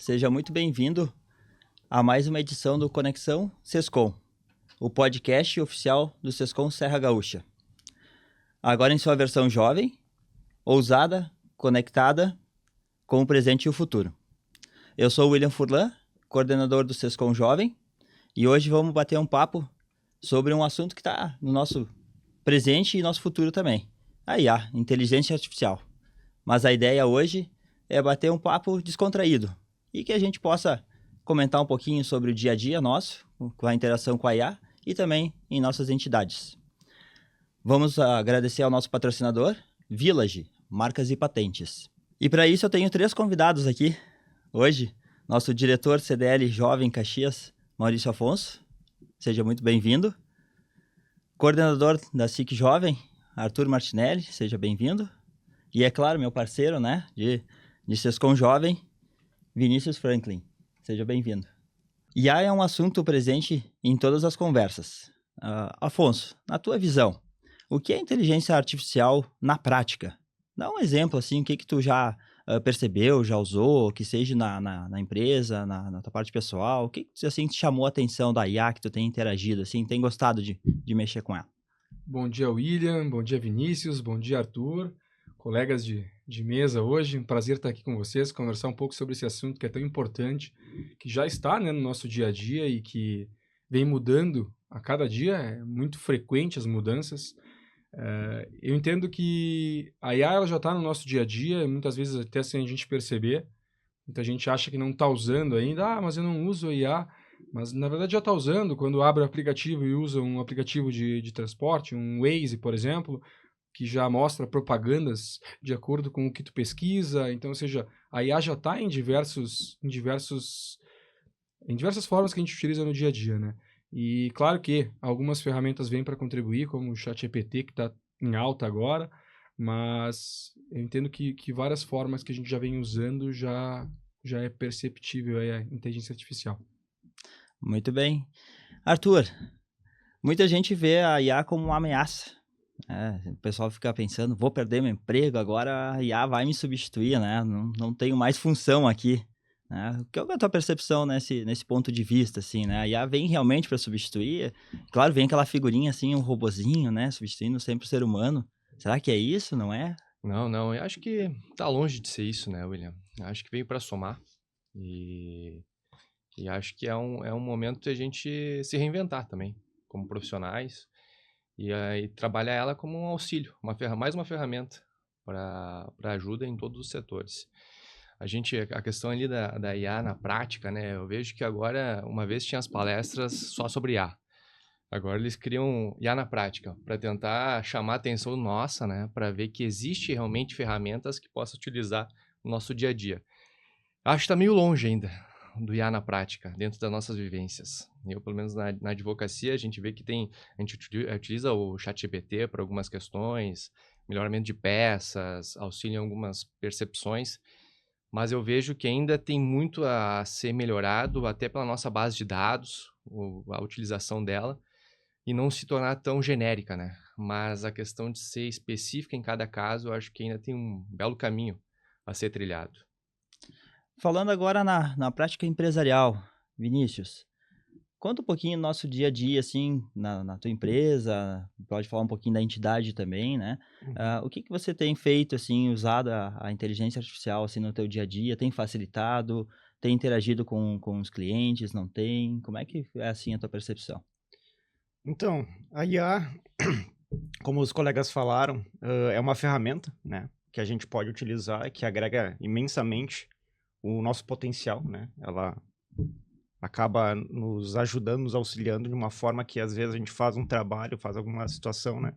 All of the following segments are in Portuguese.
seja muito bem-vindo a mais uma edição do Conexão Sescom, o podcast oficial do Sescom Serra Gaúcha. Agora em sua versão jovem, ousada, conectada com o presente e o futuro. Eu sou o William Furlan, coordenador do Sescom Jovem, e hoje vamos bater um papo sobre um assunto que está no nosso presente e nosso futuro também, a IA, Inteligência Artificial. Mas a ideia hoje é bater um papo descontraído e que a gente possa comentar um pouquinho sobre o dia a dia nosso, com a interação com a IA e também em nossas entidades. Vamos agradecer ao nosso patrocinador, Village, Marcas e Patentes. E para isso eu tenho 3 convidados aqui hoje. Nosso diretor CDL Jovem Caxias, Maurício Afonso, seja muito bem-vindo. Coordenador da SIC Jovem, Arthur Martinelli, seja bem-vindo. E é claro, meu parceiro, né, de Sescom Jovem, Vinícius Franklin, seja bem-vindo. IA é um assunto presente em todas as conversas. Afonso, na tua visão, o que é inteligência artificial na prática? Dá um exemplo, assim, o que tu já percebeu, já usou, que seja na empresa, na tua parte pessoal, o que assim, te chamou a atenção da IA, que tu tem interagido, assim, tem gostado de mexer com ela? Bom dia, William. Bom dia, Vinícius. Bom dia, Arthur. Colegas de mesa hoje. Um prazer estar aqui com vocês, conversar um pouco sobre esse assunto que é tão importante, que já está, né, no nosso dia a dia e que vem mudando a cada dia. É muito frequente as mudanças. Eu entendo que a IA ela já está no nosso dia a dia, muitas vezes até sem a gente perceber. Muita gente acha que não está usando ainda. Mas eu não uso a IA. Mas, na verdade, já está usando. Quando abre o aplicativo e usa um aplicativo de transporte, um Waze, por exemplo, que já mostra propagandas de acordo com o que tu pesquisa. Então, ou seja, a IA já está em diversas formas que a gente utiliza no dia a dia, né? E claro que algumas ferramentas vêm para contribuir, como o ChatGPT, que está em alta agora, mas eu entendo que várias formas que a gente já vem usando já é perceptível aí a inteligência artificial. Muito bem. Arthur, muita gente vê a IA como uma ameaça. O pessoal fica pensando, vou perder meu emprego, agora a IA vai me substituir, né? Não tenho mais função aqui. Né? Qual que é a tua percepção nesse ponto de vista, assim, né? A IA vem realmente para substituir? Claro, vem aquela figurinha assim, um robozinho, né? Substituindo sempre o ser humano. Será que é isso, não é? Não, não, eu acho que tá longe de ser isso, né, William? Eu acho que veio para somar e, e acho que é um momento de a gente se reinventar também, como profissionais, e aí trabalhar ela como um auxílio, mais uma ferramenta para ajuda em todos os setores. A questão ali da IA na prática, né, eu vejo que agora, uma vez tinha as palestras só sobre IA, agora eles criam IA na prática, para tentar chamar a atenção nossa, né, para ver que existe realmente ferramentas que possa utilizar no nosso dia a dia. Acho que está meio longe ainda do IA na prática, dentro das nossas vivências. Eu, pelo menos na advocacia, a gente vê que a gente utiliza o ChatGPT para algumas questões, melhoramento de peças, auxílio em algumas percepções, mas eu vejo que ainda tem muito a ser melhorado, até pela nossa base de dados, a utilização dela, e não se tornar tão genérica, né? Mas a questão de ser específica em cada caso, eu acho que ainda tem um belo caminho a ser trilhado. Falando agora na prática empresarial, Vinícius, conta um pouquinho do nosso dia a dia, assim, na tua empresa, pode falar um pouquinho da entidade também, né? O que você tem feito, assim, usado a inteligência artificial, assim, no teu dia a dia? Tem facilitado? Tem interagido com os clientes? Não tem? Como é que é, assim, a tua percepção? Então, a IA, como os colegas falaram, é uma ferramenta, né, que a gente pode utilizar e que agrega imensamente o nosso potencial, né? Ela acaba nos ajudando, nos auxiliando de uma forma que às vezes a gente faz um trabalho, faz alguma situação, né?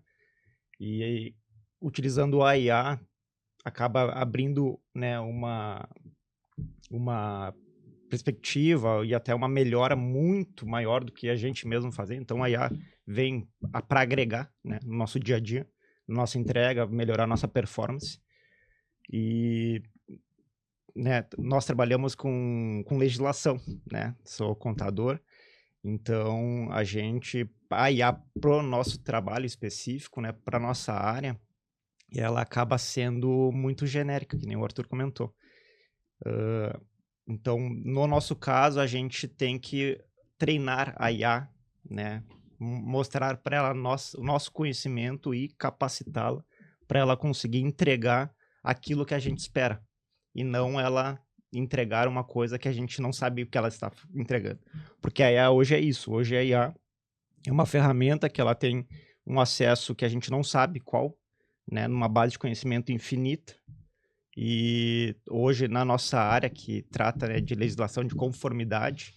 E aí, utilizando a IA, acaba abrindo, né, uma perspectiva e até uma melhora muito maior do que a gente mesmo fazer. Então a IA vem para agregar, né, no nosso dia a dia, nossa entrega, melhorar nossa performance. E, né, nós trabalhamos com legislação, né? Sou contador, então a IA pro nosso trabalho específico, né, para nossa área, ela acaba sendo muito genérica, que nem o Arthur comentou. Então, no nosso caso, a gente tem que treinar a IA, né? Mostrar para ela o nosso conhecimento e capacitá-la para ela conseguir entregar aquilo que a gente espera e não ela entregar uma coisa que a gente não sabe o que ela está entregando. Porque a IA hoje é isso. Hoje a IA é uma ferramenta que ela tem um acesso que a gente não sabe qual, né? Numa base de conhecimento infinita. E hoje, na nossa área, que trata, né, de legislação de conformidade,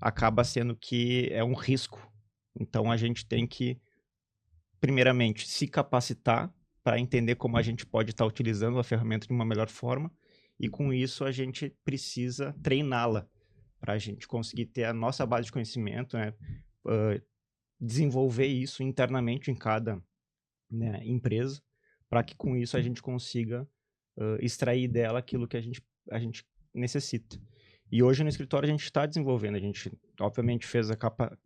acaba sendo que é um risco. Então, a gente tem que, primeiramente, se capacitar para entender como a gente pode estar utilizando a ferramenta de uma melhor forma. E, com isso, a gente precisa treiná-la para a gente conseguir ter a nossa base de conhecimento, né, desenvolver isso internamente em cada, né, empresa, para que, com isso, a gente consiga extrair dela aquilo que a gente necessita. E hoje no escritório a gente está desenvolvendo, a gente obviamente fez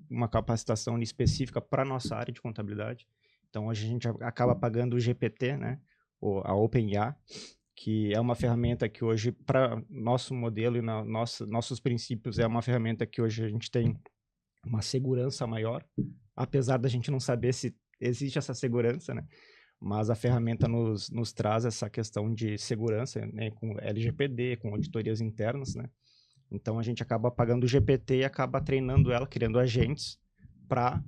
uma capacitação específica para a nossa área de contabilidade, então hoje a gente acaba pagando o GPT, né, a OpenIA, que é uma ferramenta que hoje, para nosso modelo e nossos princípios, é uma ferramenta que hoje a gente tem uma segurança maior, apesar da gente não saber se existe essa segurança, né? Mas a ferramenta nos traz essa questão de segurança, né, com LGPD, com auditorias internas, né? Então a gente acaba pagando o GPT e acaba treinando ela, criando agentes para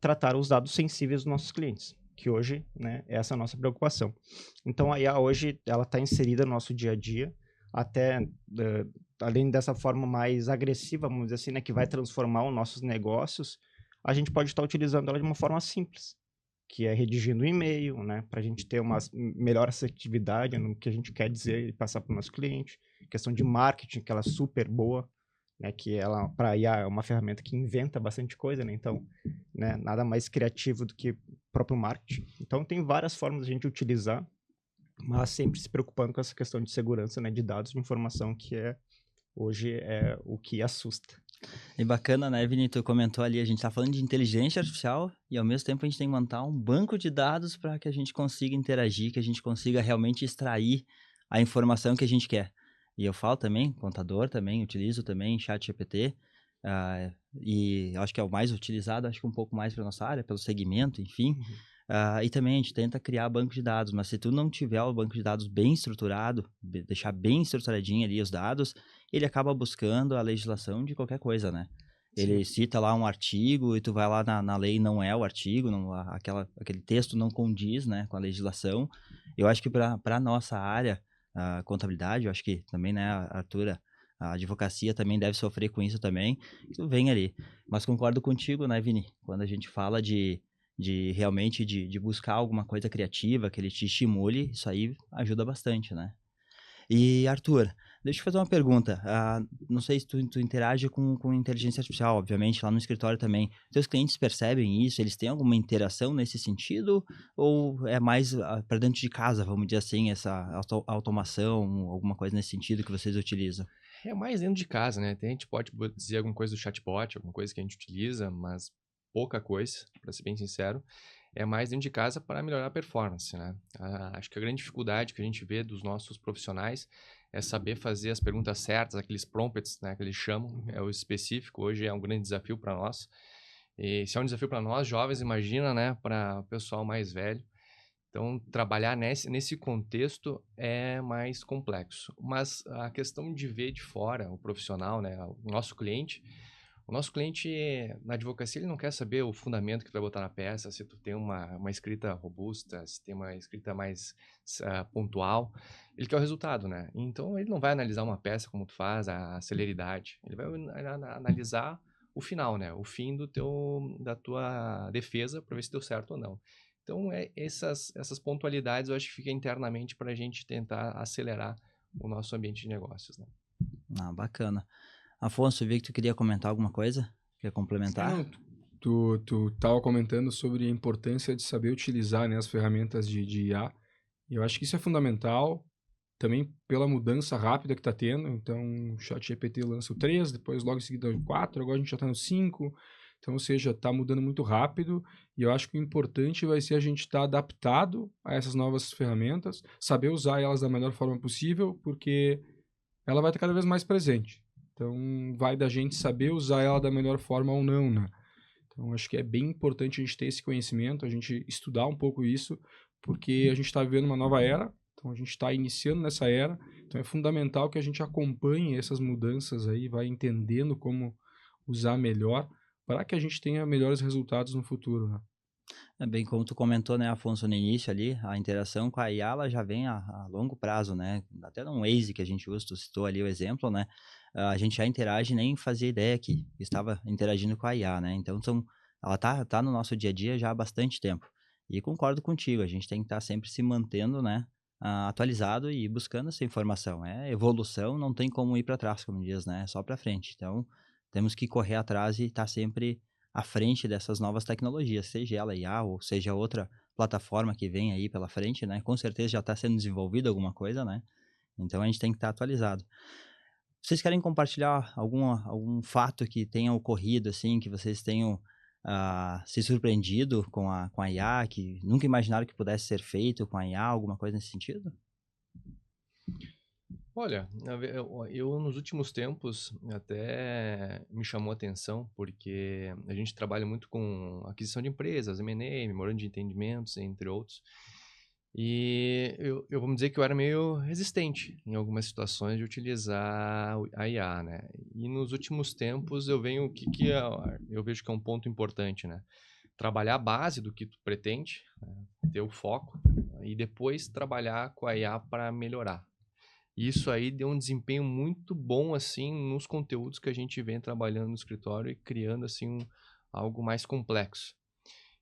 tratar os dados sensíveis dos nossos clientes, que hoje, né, essa é a nossa preocupação. Então a IA hoje ela está inserida no nosso dia a dia, até além dessa forma mais agressiva, vamos dizer assim, né, que vai transformar os nossos negócios, a gente pode estar utilizando ela de uma forma simples, que é redigindo um e-mail, né, para a gente ter uma melhor assertividade no que a gente quer dizer e passar para o nosso cliente. Questão de marketing, que ela é super boa, né, que ela, para IA, é uma ferramenta que inventa bastante coisa, né, então, né, nada mais criativo do que o próprio marketing. Então, tem várias formas de a gente utilizar, mas sempre se preocupando com essa questão de segurança, né, de dados, de informação, que hoje é o que assusta. E bacana, né, Vini? Tu comentou ali, a gente tá falando de inteligência artificial e ao mesmo tempo a gente tem que montar um banco de dados para que a gente consiga interagir, que a gente consiga realmente extrair a informação que a gente quer. E eu falo também, contador também, utilizo também ChatGPT, e acho que é o mais utilizado, acho que um pouco mais para nossa área, pelo segmento, enfim. E também a gente tenta criar banco de dados, mas se tu não tiver o banco de dados bem estruturado, deixar bem estruturadinho ali os dados, ele acaba buscando a legislação de qualquer coisa, né? Ele cita lá um artigo e tu vai lá na lei, não é o artigo, não, aquele texto não condiz, né, com a legislação. Eu acho que para a nossa área, a contabilidade, eu acho que também, né, Arthur, a advocacia também deve sofrer com isso também, tu vem ali. Mas concordo contigo, né, Vini? Quando a gente fala de realmente de buscar alguma coisa criativa, que ele te estimule, isso aí ajuda bastante, né? E, Arthur, deixa eu fazer uma pergunta. Não sei se tu interage com inteligência artificial, obviamente, lá no escritório também. Teus clientes percebem isso? Eles têm alguma interação nesse sentido? Ou é mais para dentro de casa, vamos dizer assim, essa automação, alguma coisa nesse sentido que vocês utilizam? É mais dentro de casa, né? A gente pode dizer alguma coisa do chatbot, alguma coisa que a gente utiliza, mas pouca coisa, para ser bem sincero. É mais dentro de casa para melhorar a performance, né? Acho que a grande dificuldade que a gente vê dos nossos profissionais é saber fazer as perguntas certas, aqueles prompts, né, que eles chamam, é o específico. Hoje é um grande desafio para nós. E se é um desafio para nós, jovens, imagina, né, para o pessoal mais velho. Então, trabalhar nesse contexto é mais complexo. Mas a questão de ver de fora o profissional, né, o nosso cliente na advocacia, ele não quer saber o fundamento que tu vai botar na peça, se tu tem uma escrita robusta, se tem uma escrita mais pontual. Ele quer o resultado, né? Então, ele não vai analisar uma peça como tu faz, a celeridade. Ele vai analisar o final, né? O fim da tua defesa para ver se deu certo ou não. Então, essas pontualidades eu acho que fica internamente para a gente tentar acelerar o nosso ambiente de negócios, né? Bacana. Afonso, eu vi que tu queria comentar alguma coisa? Quer complementar? Não, tu estava comentando sobre a importância de saber utilizar, né, as ferramentas de IA. E eu acho que isso é fundamental, também pela mudança rápida que está tendo. Então, o ChatGPT lança o 3, depois logo em seguida o 4, agora a gente já está no 5. Então, ou seja, está mudando muito rápido. E eu acho que o importante vai ser a gente estar adaptado a essas novas ferramentas, saber usar elas da melhor forma possível, porque ela vai estar cada vez mais presente. Então, vai da gente saber usar ela da melhor forma ou não, né? Então, acho que é bem importante a gente ter esse conhecimento, a gente estudar um pouco isso, porque a gente está vivendo uma nova era, então a gente está iniciando nessa era, então é fundamental que a gente acompanhe essas mudanças aí, vai entendendo como usar melhor, para que a gente tenha melhores resultados no futuro, né? É bem como tu comentou, né, Afonso, no início ali, a interação com a IA ela já vem a longo prazo, né? Até no Waze que a gente usa, tu citou ali o exemplo, né? A gente já interage, nem fazia ideia que estava interagindo com a IA, né? Então, ela tá no nosso dia a dia já há bastante tempo. E concordo contigo, a gente tem que estar sempre se mantendo, né, atualizado e buscando essa informação. É evolução, não tem como ir para trás, como diz, né? É só para frente. Então, temos que correr atrás e estar sempre à frente dessas novas tecnologias, seja ela IA ou seja outra plataforma que vem aí pela frente, né? Com certeza já está sendo desenvolvida alguma coisa, né? Então a gente tem que estar atualizado. Vocês querem compartilhar algum fato que tenha ocorrido, assim, que vocês tenham se surpreendido com a IA, que nunca imaginaram que pudesse ser feito com a IA, alguma coisa nesse sentido? Olha, eu nos últimos tempos até me chamou a atenção, porque a gente trabalha muito com aquisição de empresas, M&A, memorando de entendimentos, entre outros. E eu vamos dizer que eu era meio resistente em algumas situações de utilizar a IA, né? E nos últimos tempos eu venho, eu vejo que é um ponto importante, né? Trabalhar a base do que tu pretende, né? Ter o foco, e depois trabalhar com a IA para melhorar. Isso aí deu um desempenho muito bom, assim, nos conteúdos que a gente vem trabalhando no escritório e criando, assim, algo mais complexo.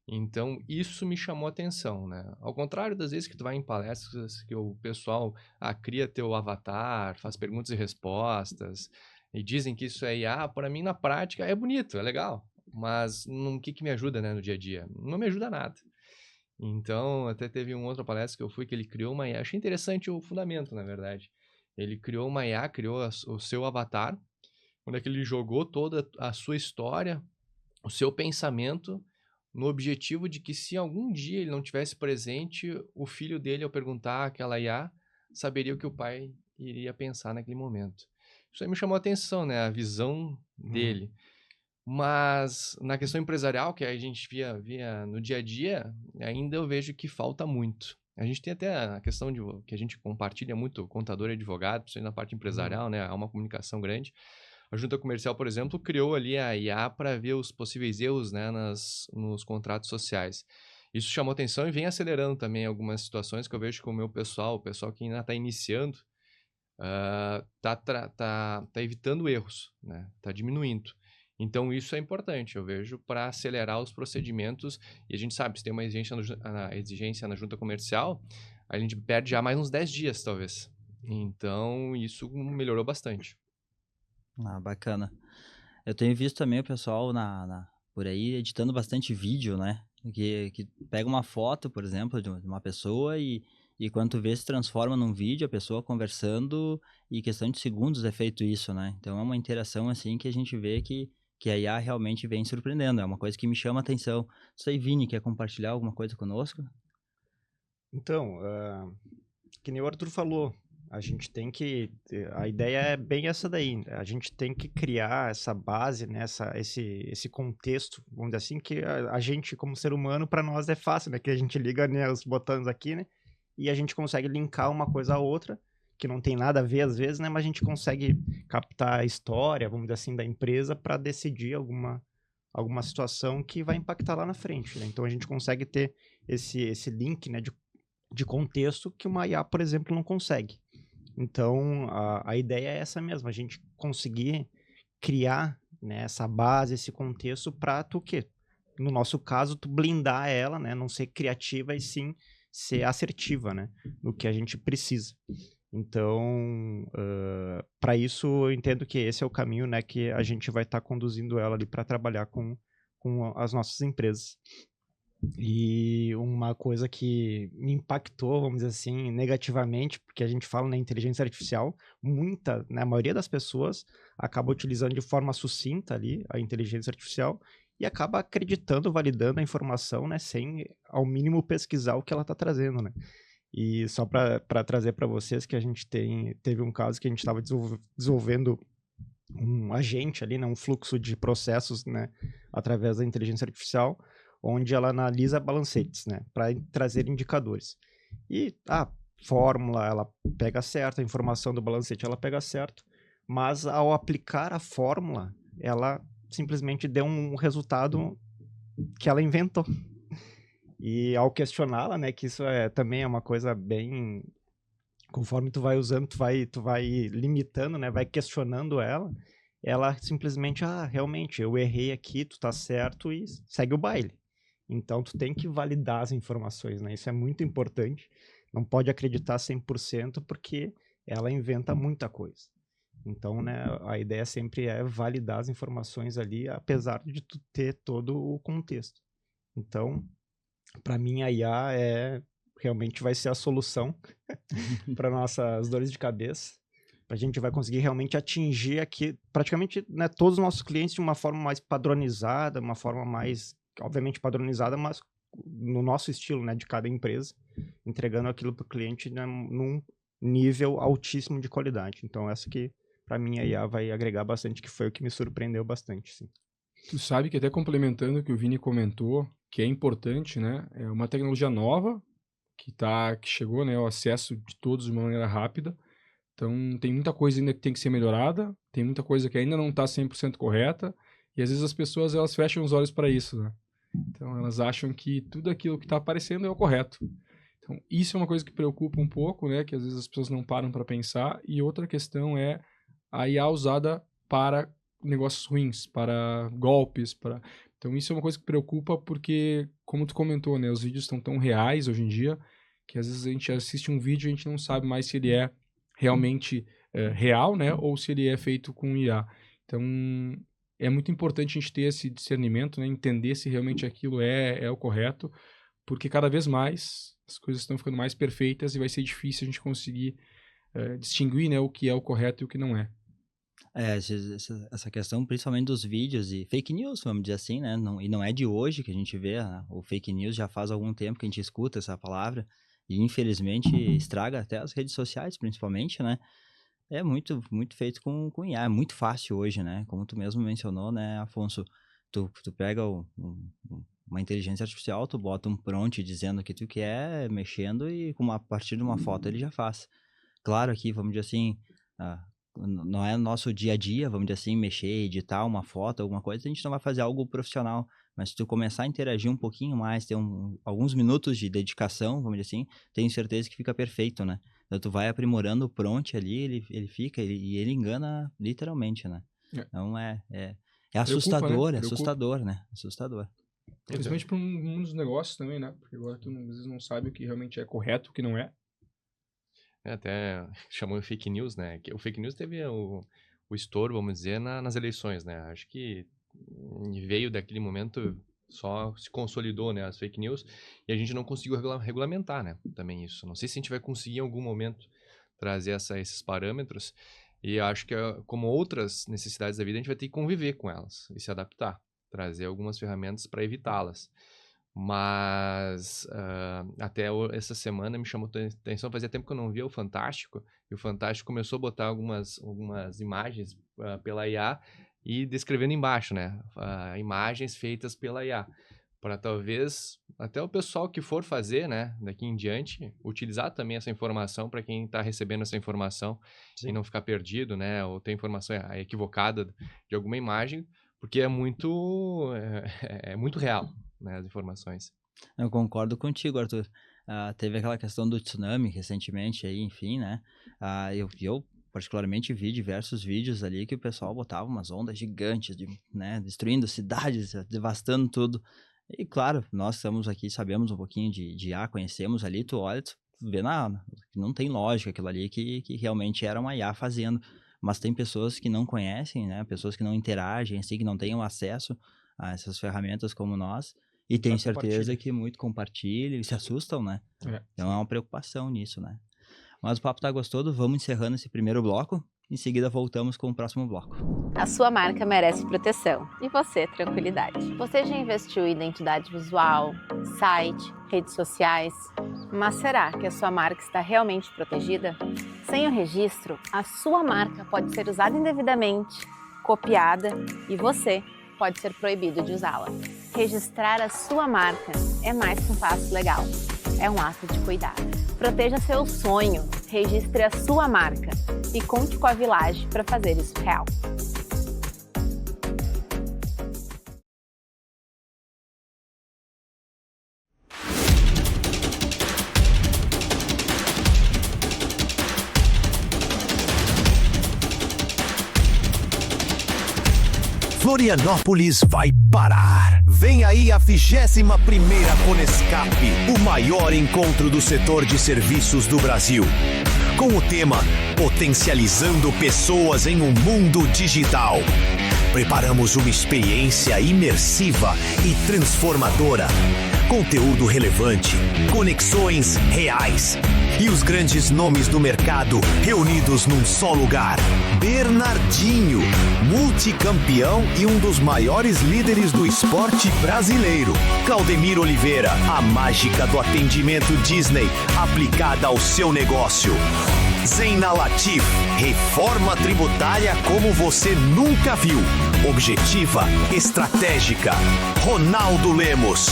Então, isso me chamou a atenção, né? Ao contrário das vezes que tu vai em palestras que o pessoal cria teu avatar, faz perguntas e respostas, e dizem que isso é IA, para mim, na prática, é bonito, é legal. Mas o que me ajuda, né, no dia a dia? Não me ajuda nada. Então, até teve uma outra palestra que eu fui que ele criou uma IA. Achei interessante o fundamento, na verdade. Ele criou uma IA, criou o seu avatar, onde é que ele jogou toda a sua história, o seu pensamento, no objetivo de que se algum dia ele não tivesse presente, o filho dele, ao perguntar àquela IA, saberia o que o pai iria pensar naquele momento. Isso aí me chamou a atenção, né? A visão dele. Mas na questão empresarial, que a gente via no dia a dia, ainda eu vejo que falta muito. A gente tem até a questão que a gente compartilha muito, contador e advogado, principalmente na parte empresarial, né? Há uma comunicação grande. A junta comercial, por exemplo, criou ali a IA para ver os possíveis erros, né, nos contratos sociais. Isso chamou atenção e vem acelerando também algumas situações que eu vejo com o meu pessoal, o pessoal que ainda está iniciando, tá evitando erros, né? Tá diminuindo. Então, isso é importante, eu vejo, para acelerar os procedimentos. E a gente sabe, se tem uma exigência na junta comercial, a gente perde já mais uns 10 dias, talvez. Então, isso melhorou bastante. Bacana. Eu tenho visto também o pessoal por aí editando bastante vídeo, né? Que pega uma foto, por exemplo, de uma pessoa e quando tu vê se transforma num vídeo, a pessoa conversando e em questão de segundos é feito isso, né? Então é uma interação assim que a gente vê que a IA realmente vem surpreendendo. É uma coisa que me chama a atenção. Não sei, Vini, quer compartilhar alguma coisa conosco? Então, que nem o Arthur falou, a gente tem que. A ideia é bem essa daí. A gente tem que criar essa base, né, esse contexto, vamos dizer assim, que a gente, como ser humano, para nós é fácil, né? Que a gente liga, né, os botões aqui, né? E a gente consegue linkar uma coisa à outra, que não tem nada a ver às vezes, né? Mas a gente consegue captar a história, vamos dizer assim, da empresa para decidir alguma situação que vai impactar lá na frente, né? Então a gente consegue ter esse link, né, de contexto que uma IA, por exemplo, não consegue. Então, a ideia é essa mesmo, a gente conseguir criar, né, essa base, esse contexto para tu o quê? No nosso caso, tu blindar ela, né, não ser criativa e sim ser assertiva, né, no que a gente precisa. Então, para isso, eu entendo que esse é o caminho, né, que a gente vai estar conduzindo ela ali para trabalhar com as nossas empresas. E uma coisa que me impactou, vamos dizer assim, negativamente, porque a gente fala na inteligência artificial, né, a maioria das pessoas acaba utilizando de forma sucinta ali a inteligência artificial e acaba acreditando, validando a informação, né, sem ao mínimo pesquisar o que ela está trazendo, né? E só para trazer para vocês que a gente teve um caso que a gente estava desenvolvendo um agente ali, né, um fluxo de processos, né, através da inteligência artificial, onde ela analisa balancetes, né, para trazer indicadores. E a fórmula, ela pega certo, a informação do balancete, ela pega certo, mas ao aplicar a fórmula, ela simplesmente deu um resultado que ela inventou. E ao questioná-la, né, que isso também é uma coisa bem... Conforme tu vai usando, tu vai limitando, né, vai questionando ela simplesmente, realmente, eu errei aqui, tu tá certo e segue o baile. Então, tu tem que validar as informações, né, isso é muito importante. Não pode acreditar 100% porque ela inventa muita coisa. Então, né, a ideia sempre é validar as informações ali, apesar de tu ter todo o contexto. Então, para mim, a IA realmente vai ser a solução para nossas dores de cabeça. A gente vai conseguir realmente atingir aqui, praticamente, né, todos os nossos clientes de uma forma mais padronizada, uma forma mais, obviamente, padronizada, mas no nosso estilo, né, de cada empresa, entregando aquilo para o cliente, né, num nível altíssimo de qualidade. Então, essa que, para mim, a IA vai agregar bastante, que foi o que me surpreendeu bastante, sim. Tu sabe que até complementando o que o Vini comentou, que é importante, né? É uma tecnologia nova que chegou, né, ao acesso de todos de uma maneira rápida. Então, tem muita coisa ainda que tem que ser melhorada, tem muita coisa que ainda não está 100% correta, e às vezes as pessoas elas fecham os olhos para isso, né? Então, elas acham que tudo aquilo que está aparecendo é o correto. Então, isso é uma coisa que preocupa um pouco, né? Que às vezes as pessoas não param para pensar. E outra questão é a IA usada para negócios ruins, para golpes, Então, isso é uma coisa que preocupa porque, como tu comentou, né? Os vídeos estão tão reais hoje em dia que às vezes a gente assiste um vídeo e a gente não sabe mais se ele é realmente real, né? Ou se ele é feito com IA. Então, é muito importante a gente ter esse discernimento, né? Entender se realmente aquilo é o correto, porque cada vez mais as coisas estão ficando mais perfeitas e vai ser difícil a gente conseguir distinguir, né, o que é o correto e o que não é. Essa questão principalmente dos vídeos e fake news, vamos dizer assim, né? E não é de hoje que a gente vê, né? O fake news já faz algum tempo que a gente escuta essa palavra e infelizmente estraga até as redes sociais, principalmente, né? É muito feito com IA, é muito fácil hoje, né? Como tu mesmo mencionou, né, Afonso? Tu pega uma inteligência artificial, tu bota um prompt dizendo o que tu quer, mexendo e a partir de uma foto ele já faz. Claro que, vamos dizer assim, não é nosso dia a dia, vamos dizer assim, mexer, editar uma foto, alguma coisa, a gente não vai fazer algo profissional. Mas se tu começar a interagir um pouquinho mais, ter alguns minutos de dedicação, vamos dizer assim, tenho certeza que fica perfeito, né? Então tu vai aprimorando o prompt ali, ele fica, e ele engana literalmente, né? Então é assustador, Preocupa, né? assustador, né? Assustador. Principalmente para um mundo dos negócios também, né? Porque agora tu às vezes não sabe o que realmente é correto, o que não é. Até chamando fake news, né? Que o fake news teve o estouro, vamos dizer, nas eleições, né? Acho que veio daquele momento, só se consolidou, né, as fake news, e a gente não conseguiu regulamentar, né, também isso. Não sei se a gente vai conseguir em algum momento trazer esses parâmetros, e acho que, como outras necessidades da vida, a gente vai ter que conviver com elas e se adaptar, trazer algumas ferramentas para evitá-las. Mas até essa semana me chamou a atenção, fazia tempo que eu não via o Fantástico, e o Fantástico começou a botar algumas imagens pela IA e descrevendo embaixo, né, imagens feitas pela IA, para talvez até o pessoal que for fazer, né, daqui em diante, utilizar também essa informação para quem está recebendo essa informação. Sim. E não ficar perdido, né, ou ter informação equivocada de alguma imagem, porque é muito real, né, as informações. Eu concordo contigo, Arthur. Teve aquela questão do tsunami recentemente aí, enfim, né? Eu particularmente vi diversos vídeos ali que o pessoal botava umas ondas gigantes, né, destruindo cidades, devastando tudo. E claro, nós estamos aqui, sabemos um pouquinho de IA, conhecemos ali, tu olha, tu vê não tem lógica aquilo ali que realmente era uma IA fazendo. Mas tem pessoas que não conhecem, né, pessoas que não interagem, assim, que não têm acesso a essas ferramentas como nós, e tenho certeza que muito compartilham e se assustam, né? Então é uma preocupação nisso, né? Mas o papo tá gostoso, vamos encerrando esse primeiro bloco. Em seguida voltamos com o próximo bloco. A sua marca merece proteção e você, tranquilidade. Você já investiu em identidade visual, site, redes sociais? Mas será que a sua marca está realmente protegida? Sem o registro, a sua marca pode ser usada indevidamente, copiada e você pode ser proibido de usá-la. Registrar a sua marca é mais que um passo legal, é um ato de cuidado. Proteja seu sonho, registre a sua marca e conte com a Village para fazer isso real. Florianópolis vai parar. Vem aí a 21ª Conescap, o maior encontro do setor de serviços do Brasil. Com o tema Potencializando Pessoas em um Mundo Digital. Preparamos uma experiência imersiva e transformadora. Conteúdo relevante, conexões reais e os grandes nomes do mercado reunidos num só lugar. Bernardinho, multicampeão e um dos maiores líderes do esporte brasileiro. Claudemir Oliveira, a mágica do atendimento Disney aplicada ao seu negócio. Zeina Latif, reforma tributária como você nunca viu. Objetiva, estratégica. Ronaldo Lemos,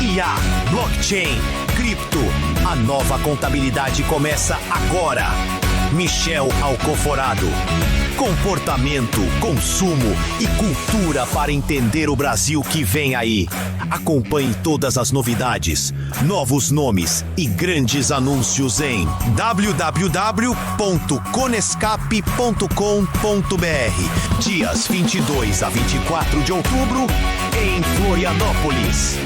IA, blockchain, cripto. A nova contabilidade começa agora. Michel Alcoforado. Comportamento, consumo e cultura para entender o Brasil que vem aí. Acompanhe todas as novidades, novos nomes e grandes anúncios em www.conescap.com.br. Dias 22 a 24 de outubro em Florianópolis.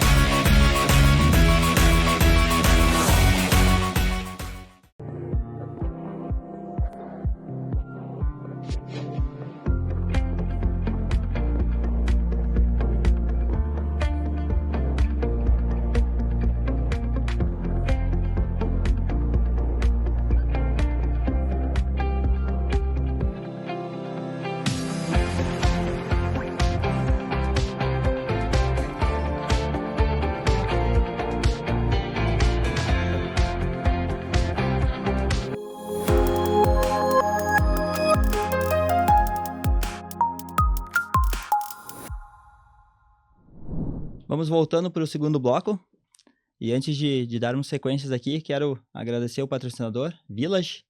Vamos voltando para o segundo bloco. E antes de darmos sequências aqui, quero agradecer o patrocinador, Village.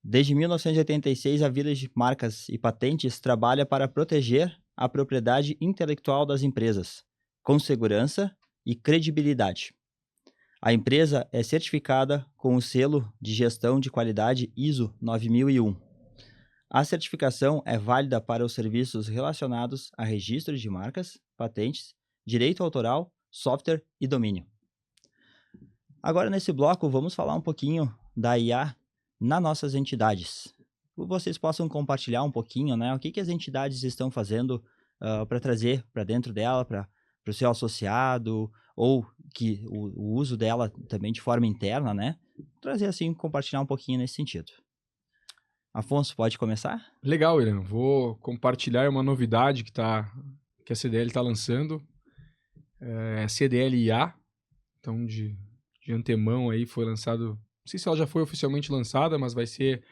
Desde 1986, a Village Marcas e Patentes trabalha para proteger a propriedade intelectual das empresas, com segurança e credibilidade. A empresa é certificada com o selo de gestão de qualidade ISO 9001. A certificação é válida para os serviços relacionados a registro de marcas, patentes, direito autoral, software e domínio. Agora, nesse bloco, vamos falar um pouquinho da IA nas nossas entidades. Vocês possam compartilhar um pouquinho, né? O que as entidades estão fazendo para trazer para dentro dela, para o seu associado, ou que o uso dela também de forma interna, né? Trazer assim, compartilhar um pouquinho nesse sentido. Afonso, pode começar? Legal, William. Vou compartilhar uma novidade que a CDL está lançando. É a CDL IA. Então, de antemão aí foi lançado, não sei se ela já foi oficialmente lançada, mas vai ser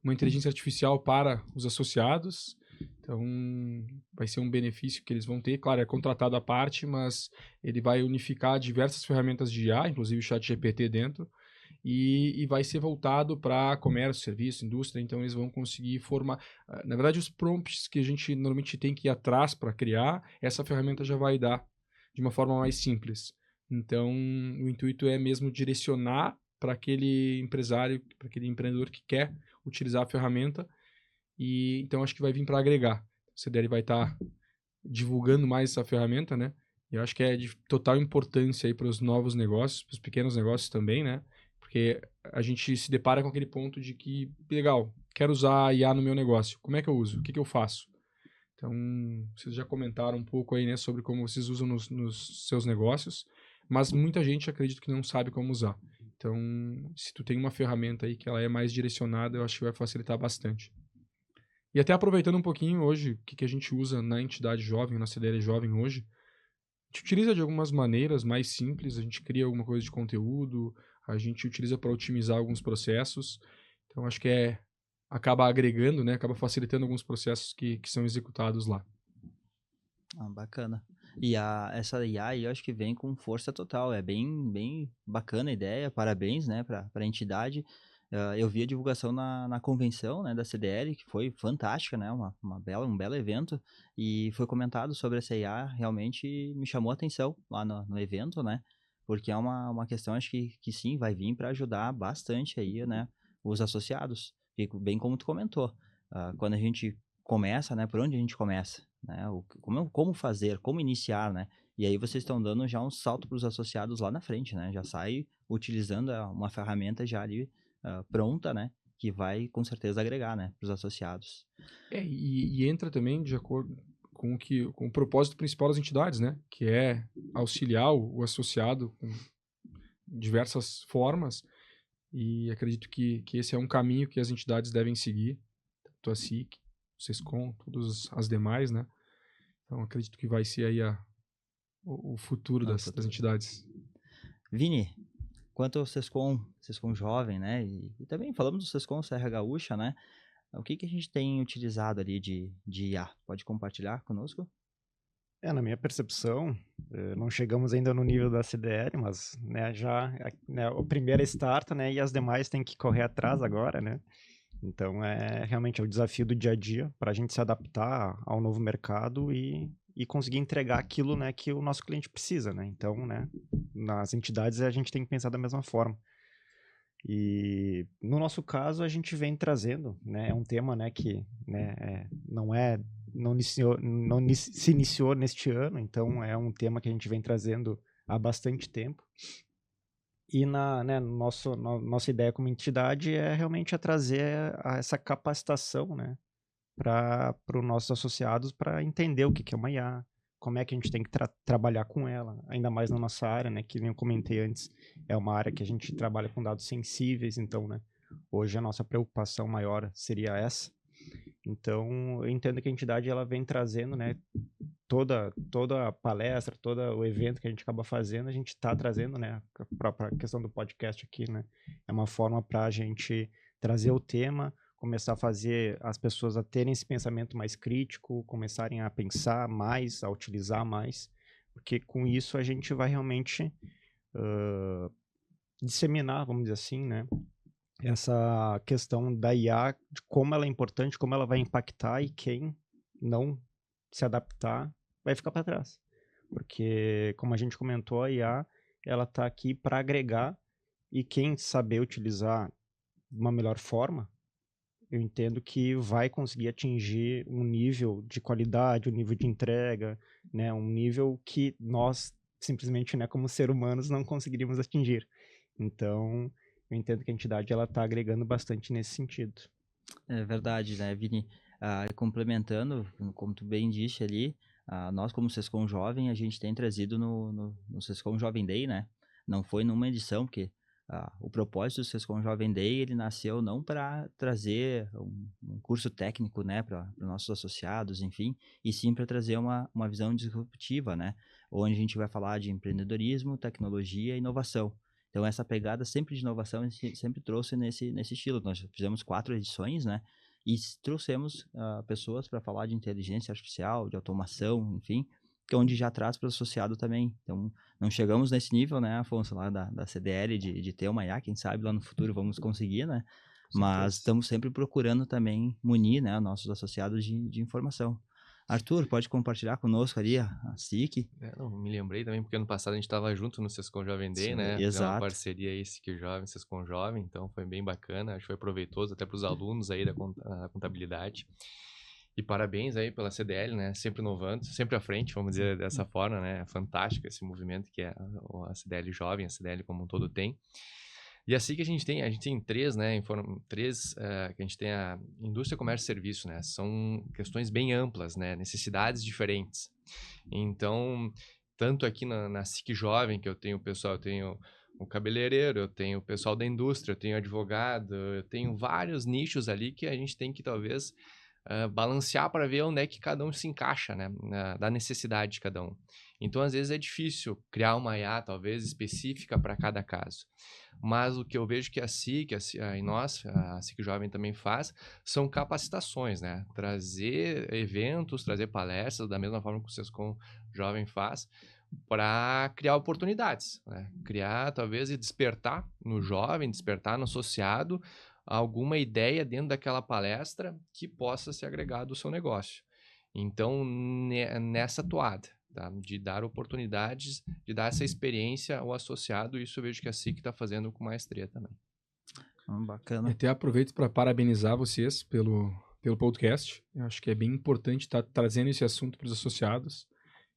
uma inteligência artificial para os associados. Então, vai ser um benefício que eles vão ter. Claro, é contratado à parte, mas ele vai unificar diversas ferramentas de IA, inclusive o ChatGPT dentro, e vai ser voltado para comércio, serviço, indústria. Então, eles vão conseguir formar... Na verdade, os prompts que a gente normalmente tem que ir atrás para criar, essa ferramenta já vai dar de uma forma mais simples. Então, o intuito é mesmo direcionar para aquele empresário, para aquele empreendedor que quer utilizar a ferramenta. E então, acho que vai vir para agregar. A CDL vai estar divulgando mais essa ferramenta, né? E eu acho que é de total importância aí para os novos negócios, para os pequenos negócios também, né? Porque a gente se depara com aquele ponto de que, legal, quero usar a IA no meu negócio. Como é que eu uso? O que eu faço? Então, vocês já comentaram um pouco aí, né, sobre como vocês usam nos seus negócios, mas muita gente acredita que não sabe como usar. Então, se tu tem uma ferramenta aí que ela é mais direcionada, eu acho que vai facilitar bastante. E até aproveitando um pouquinho hoje, o que a gente usa na entidade jovem, na CDL jovem hoje, a gente utiliza de algumas maneiras mais simples, a gente cria alguma coisa de conteúdo, a gente utiliza para otimizar alguns processos. Então, acho que acaba agregando, né? Acaba facilitando alguns processos que são executados lá. Bacana. E essa IA aí, eu acho que vem com força total. É bem bacana a ideia. Parabéns, né, para a entidade. Eu vi a divulgação na convenção, né, da CDL, que foi fantástica, né, um belo evento. E foi comentado sobre essa IA, realmente me chamou a atenção lá no evento, né, porque é uma questão, acho que sim, vai vir para ajudar bastante aí, né, os associados. E bem como tu comentou, quando a gente começa, né, por onde a gente começa, né, como fazer, como iniciar, né, e aí vocês estão dando já um salto para os associados lá na frente, né, já sai utilizando uma ferramenta já ali pronta, né, que vai com certeza agregar, né, para os associados. E entra também de acordo com o propósito principal das entidades, né, que é auxiliar o associado com diversas formas, e acredito que esse é um caminho que as entidades devem seguir, tanto a SIC, o SESCOM, todas as demais, né? Então, acredito que vai ser aí o futuro das entidades. Vini, quanto ao SESCOM jovem, né, e também falamos do SESCOM Serra Gaúcha, né, o que a gente tem utilizado ali de IA? Pode compartilhar conosco? Na minha percepção, não chegamos ainda no nível da CDL, mas, né, já, né, a primeira starta, né, e as demais têm que correr atrás agora, né? Então, realmente é o desafio do dia a dia para a gente se adaptar ao novo mercado e conseguir entregar aquilo, né, que o nosso cliente precisa, né? Então, né, nas entidades a gente tem que pensar da mesma forma. E no nosso caso a gente vem trazendo, né, é um tema, né, que, né, não se iniciou neste ano, então é um tema que a gente vem trazendo há bastante tempo. E nossa ideia como entidade é realmente trazer essa capacitação, né, para os nossos associados, para entender o que é uma IA, como é que a gente tem que trabalhar com ela, ainda mais na nossa área, né, que nem eu comentei antes, é uma área que a gente trabalha com dados sensíveis, então, né, hoje a nossa preocupação maior seria essa. Então, eu entendo que a entidade ela vem trazendo, né, toda a palestra, todo o evento que a gente acaba fazendo, a gente está trazendo, né, a própria questão do podcast aqui, né, é uma forma para a gente trazer o tema, começar a fazer as pessoas a terem esse pensamento mais crítico, começarem a pensar mais, a utilizar mais, porque com isso a gente vai realmente disseminar, vamos dizer assim, né, essa questão da IA, de como ela é importante, como ela vai impactar, e quem não se adaptar vai ficar para trás. Porque, como a gente comentou, a IA ela está aqui para agregar, e quem saber utilizar de uma melhor forma, eu entendo que vai conseguir atingir um nível de qualidade, um nível de entrega, né, um nível que nós, simplesmente, né, como seres humanos, não conseguiríamos atingir. Então, eu entendo que a entidade está agregando bastante nesse sentido. É verdade, né, Vini? Complementando, como tu bem disse ali, nós como SESCOM Jovem, a gente tem trazido no SESCOM Jovem Day, né? Não foi numa edição, porque o propósito do SESCOM Jovem Day, ele nasceu não para trazer um curso técnico, né, para os nossos associados, enfim, e sim para trazer uma visão disruptiva, né? Onde a gente vai falar de empreendedorismo, tecnologia e inovação. Então, essa pegada sempre de inovação, a gente sempre trouxe nesse estilo. Nós fizemos 4 edições, né? E trouxemos pessoas para falar de inteligência artificial, de automação, enfim, que é onde já traz para o associado também. Então, não chegamos nesse nível, né, Afonso, lá da CDL, de ter uma IA, quem sabe lá no futuro vamos conseguir, né? Mas estamos sempre procurando também munir, né, nossos associados de informação. Arthur, pode compartilhar conosco ali a SIC? Me lembrei também, porque ano passado a gente estava junto no SESCOM Jovem Day, né? Exato. Fizemos uma parceria aí, SIC Jovem, SESCOM Jovem, então foi bem bacana, acho que foi proveitoso até para os alunos aí da contabilidade. E parabéns aí pela CDL, né? Sempre inovando, sempre à frente, vamos dizer dessa forma, né? Fantástico esse movimento que é a CDL Jovem, a CDL como um todo tem. E assim que a gente tem 3, né, que a gente tem a indústria, comércio e serviço, né, são questões bem amplas, né, necessidades diferentes. Então, tanto aqui na SIC Jovem, que eu tenho o cabeleireiro, eu tenho o pessoal da indústria, eu tenho advogado, eu tenho vários nichos ali que a gente tem que talvez balancear para ver onde é que cada um se encaixa, né? Da necessidade de cada um. Então, às vezes é difícil criar uma IA, talvez, específica para cada caso. Mas o que eu vejo que a SIC, e nós, a SIC Jovem também faz, são capacitações, né? Trazer eventos, trazer palestras, da mesma forma que o Sescom Jovem faz, para criar oportunidades, né? Criar, talvez, e despertar no jovem, despertar no associado, alguma ideia dentro daquela palestra que possa ser agregado ao seu negócio. Então, nessa toada, tá? De dar oportunidades, de dar essa experiência ao associado, isso eu vejo que a SIC está fazendo com maestria também. Bacana. E até aproveito para parabenizar vocês pelo podcast. Eu acho que é bem importante estar trazendo esse assunto para os associados,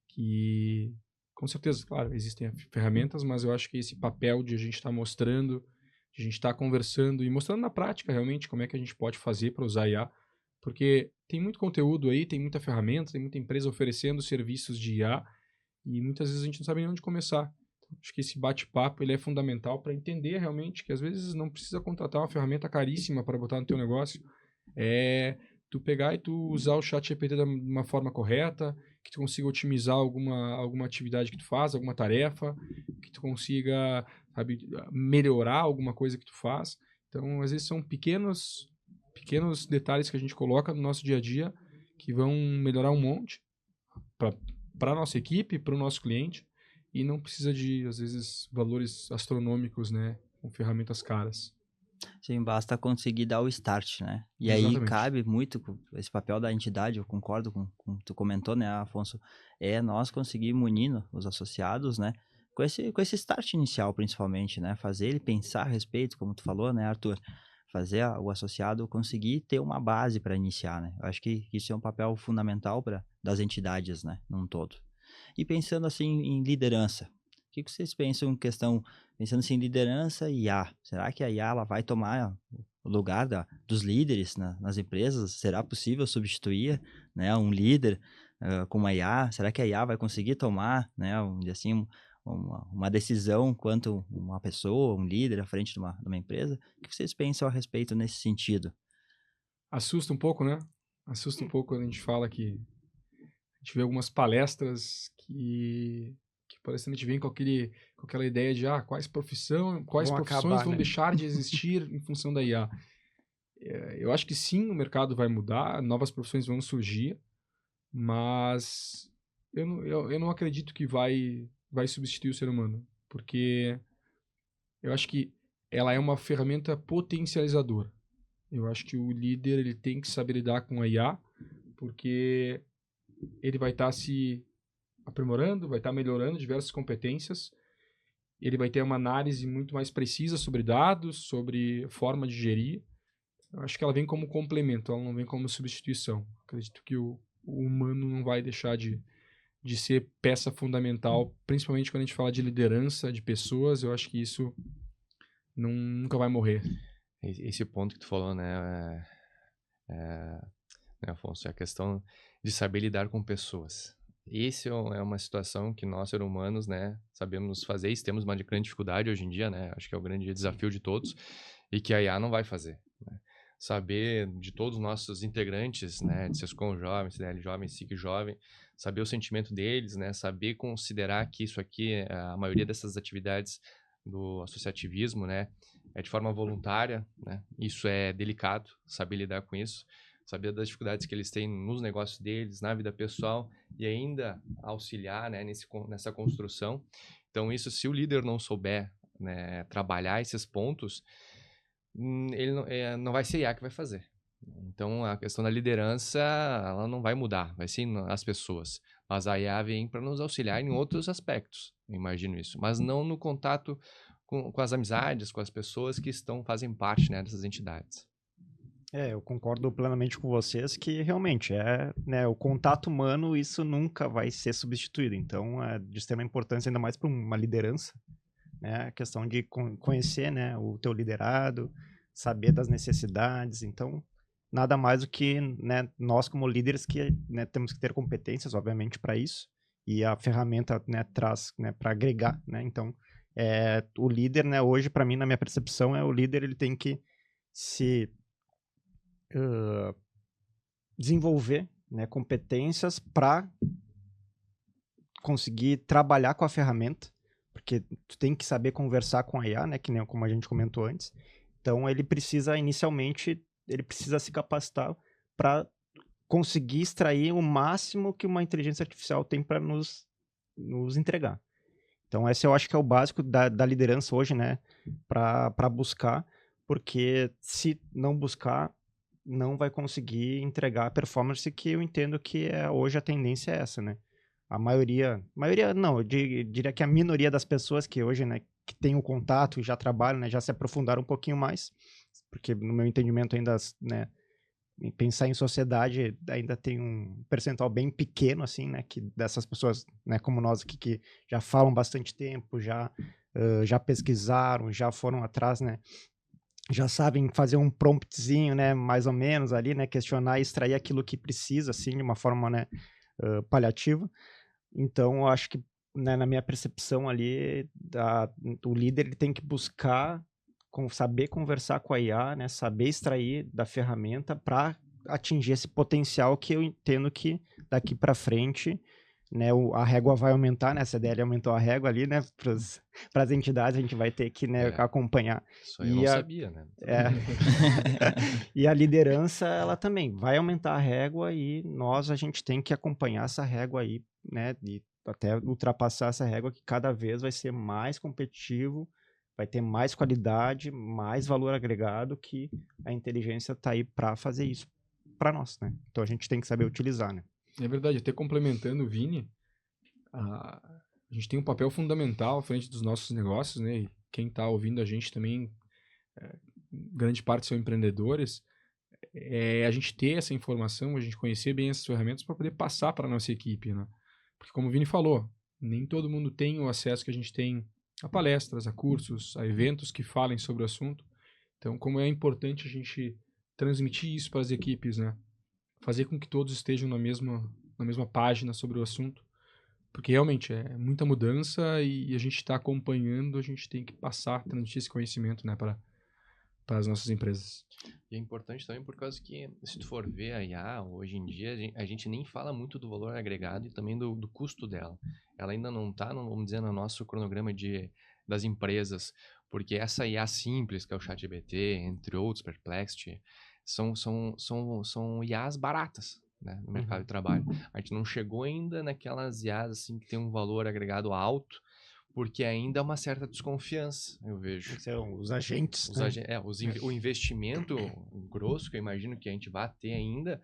que, com certeza, claro, existem ferramentas, mas eu acho que esse papel de a gente estar mostrando, de a gente estar conversando e mostrando na prática realmente como é que a gente pode fazer para usar IA, porque tem muito conteúdo aí, tem muita ferramenta, tem muita empresa oferecendo serviços de IA e muitas vezes a gente não sabe nem onde começar. Então, acho que esse bate-papo ele é fundamental para entender realmente que às vezes não precisa contratar uma ferramenta caríssima para botar no teu negócio. É tu pegar e tu usar o ChatGPT de uma forma correta, que tu consiga otimizar alguma atividade que tu faz, alguma tarefa, que tu consiga, sabe, melhorar alguma coisa que tu faz. Então, às vezes são pequenos detalhes que a gente coloca no nosso dia a dia que vão melhorar um monte para a nossa equipe, para o nosso cliente, e não precisa de, às vezes, valores astronômicos, né, com ferramentas caras. Sim, basta conseguir dar o start, né? E Exatamente. aí cabe muito esse papel da entidade, eu concordo com o que tu comentou, né, Afonso? É nós conseguir munir os associados, né? Com esse start inicial, principalmente, né? Fazer ele pensar a respeito, como tu falou, né, Arthur? Fazer o associado conseguir ter uma base para iniciar, né? Eu acho que isso é um papel fundamental das entidades, né, num todo. E pensando assim em liderança, o que vocês pensam em questão, pensando assim em liderança e IA? Será que a IA ela vai tomar o lugar dos líderes nas empresas? Será possível substituir, né, um líder com uma IA? Será que a IA vai conseguir tomar, né, uma decisão quanto uma pessoa, um líder à frente de uma empresa? O que vocês pensam a respeito nesse sentido? Assusta um pouco, né? Assusta um pouco quando a gente fala que a gente vê algumas palestras que parece que a gente vem com aquela ideia de quais profissões acabar, vão né? deixar de existir em função da IA. Eu acho que sim, o mercado vai mudar, novas profissões vão surgir, mas eu não acredito que vai substituir o ser humano, porque eu acho que ela é uma ferramenta potencializadora. Eu acho que o líder ele tem que saber lidar com a IA, porque ele vai estar se aprimorando, vai estar melhorando diversas competências, ele vai ter uma análise muito mais precisa sobre dados, sobre forma de gerir. Eu acho que ela vem como complemento, ela não vem como substituição. Acredito que o humano não vai deixar de ser peça fundamental, principalmente quando a gente fala de liderança, de pessoas. Eu acho que isso nunca vai morrer. Esse ponto que tu falou, né, Afonso, é a questão de saber lidar com pessoas. Esse é uma situação que nós, seres humanos, né, sabemos fazer e temos uma grande dificuldade hoje em dia, né, acho que é o grande desafio de todos e que a IA não vai fazer, né. Saber de todos os nossos integrantes, né, de Sescom Jovem, CDL Jovem, SIC Jovem, saber o sentimento deles, né, saber considerar que isso aqui, a maioria dessas atividades do associativismo, né, é de forma voluntária, né, isso é delicado, saber lidar com isso, saber das dificuldades que eles têm nos negócios deles, na vida pessoal e ainda auxiliar, né, nessa construção. Então isso, se o líder não souber, né, trabalhar esses pontos, ele não vai ser IA que vai fazer. Então a questão da liderança, ela não vai mudar, vai ser as pessoas. Mas a IA vem para nos auxiliar em outros aspectos, eu imagino isso. Mas não no contato com as amizades, com as pessoas que fazem parte, né, dessas entidades. Eu concordo plenamente com vocês que realmente né, o contato humano, isso nunca vai ser substituído. Então, é de extrema importância, ainda mais para uma liderança, né, a questão de conhecer, né, o teu liderado, saber das necessidades. Então, nada mais do que, né, nós como líderes que, né, temos que ter competências, obviamente, para isso. E a ferramenta, né, traz, né, para agregar, né. Então, o líder, né, hoje, para mim, na minha percepção, o líder ele tem que se desenvolver, né, competências para conseguir trabalhar com a ferramenta, porque tu tem que saber conversar com a IA, né, que nem como a gente comentou antes. Então ele precisa se capacitar para conseguir extrair o máximo que uma inteligência artificial tem para nos entregar. Então esse eu acho que é o básico da liderança hoje, né, para buscar, porque se não buscar, não vai conseguir entregar a performance que eu entendo que hoje a tendência é essa, né? A maioria não, eu diria que a minoria das pessoas que hoje, né, que tem o contato e já trabalham, né, já se aprofundaram um pouquinho mais, porque no meu entendimento ainda, né, pensar em sociedade ainda tem um percentual bem pequeno, assim, né, que dessas pessoas, né, como nós aqui, que já falam bastante tempo, já pesquisaram, já foram atrás, né, já sabem fazer um promptzinho, né, mais ou menos ali, né, questionar e extrair aquilo que precisa, assim, de uma forma, né, paliativa. Então, eu acho que, né, na minha percepção ali, o líder ele tem que buscar saber conversar com a IA, né, saber extrair da ferramenta para atingir esse potencial que eu entendo que daqui para frente, né, a régua vai aumentar, né, a CDL aumentou a régua ali, né, para as entidades a gente vai ter que, né, acompanhar. Isso aí eu não sabia, né? E a liderança, ela também vai aumentar a régua e a gente tem que acompanhar essa régua aí, né, e até ultrapassar essa régua que cada vez vai ser mais competitivo, vai ter mais qualidade, mais valor agregado, que a inteligência está aí para fazer isso para nós, né? Então a gente tem que saber utilizar, né? É verdade, até complementando o Vini, a gente tem um papel fundamental à frente dos nossos negócios, né? E quem está ouvindo a gente também, grande parte são empreendedores, a gente ter essa informação, a gente conhecer bem essas ferramentas para poder passar para a nossa equipe, né? Porque como o Vini falou, nem todo mundo tem o acesso que a gente tem a palestras, a cursos, a eventos que falem sobre o assunto. Então, como é importante a gente transmitir isso para as equipes, né? Fazer com que todos estejam na mesma página sobre o assunto. Porque realmente é muita mudança e a gente está acompanhando, a gente tem que transmitir esse conhecimento, né, para as nossas empresas. E é importante também por causa que, se tu for ver a IA, hoje em dia, a gente nem fala muito do valor agregado e também do custo dela. Ela ainda não está, vamos dizer, no nosso cronograma das empresas, porque essa IA simples, que é o ChatGPT, entre outros, Perplexity, são IAs baratas, né, no mercado de trabalho. A gente não chegou ainda naquelas IAs assim, que tem um valor agregado alto, porque ainda há uma certa desconfiança, eu vejo. São os agentes. O investimento grosso, que eu imagino que a gente vai ter ainda,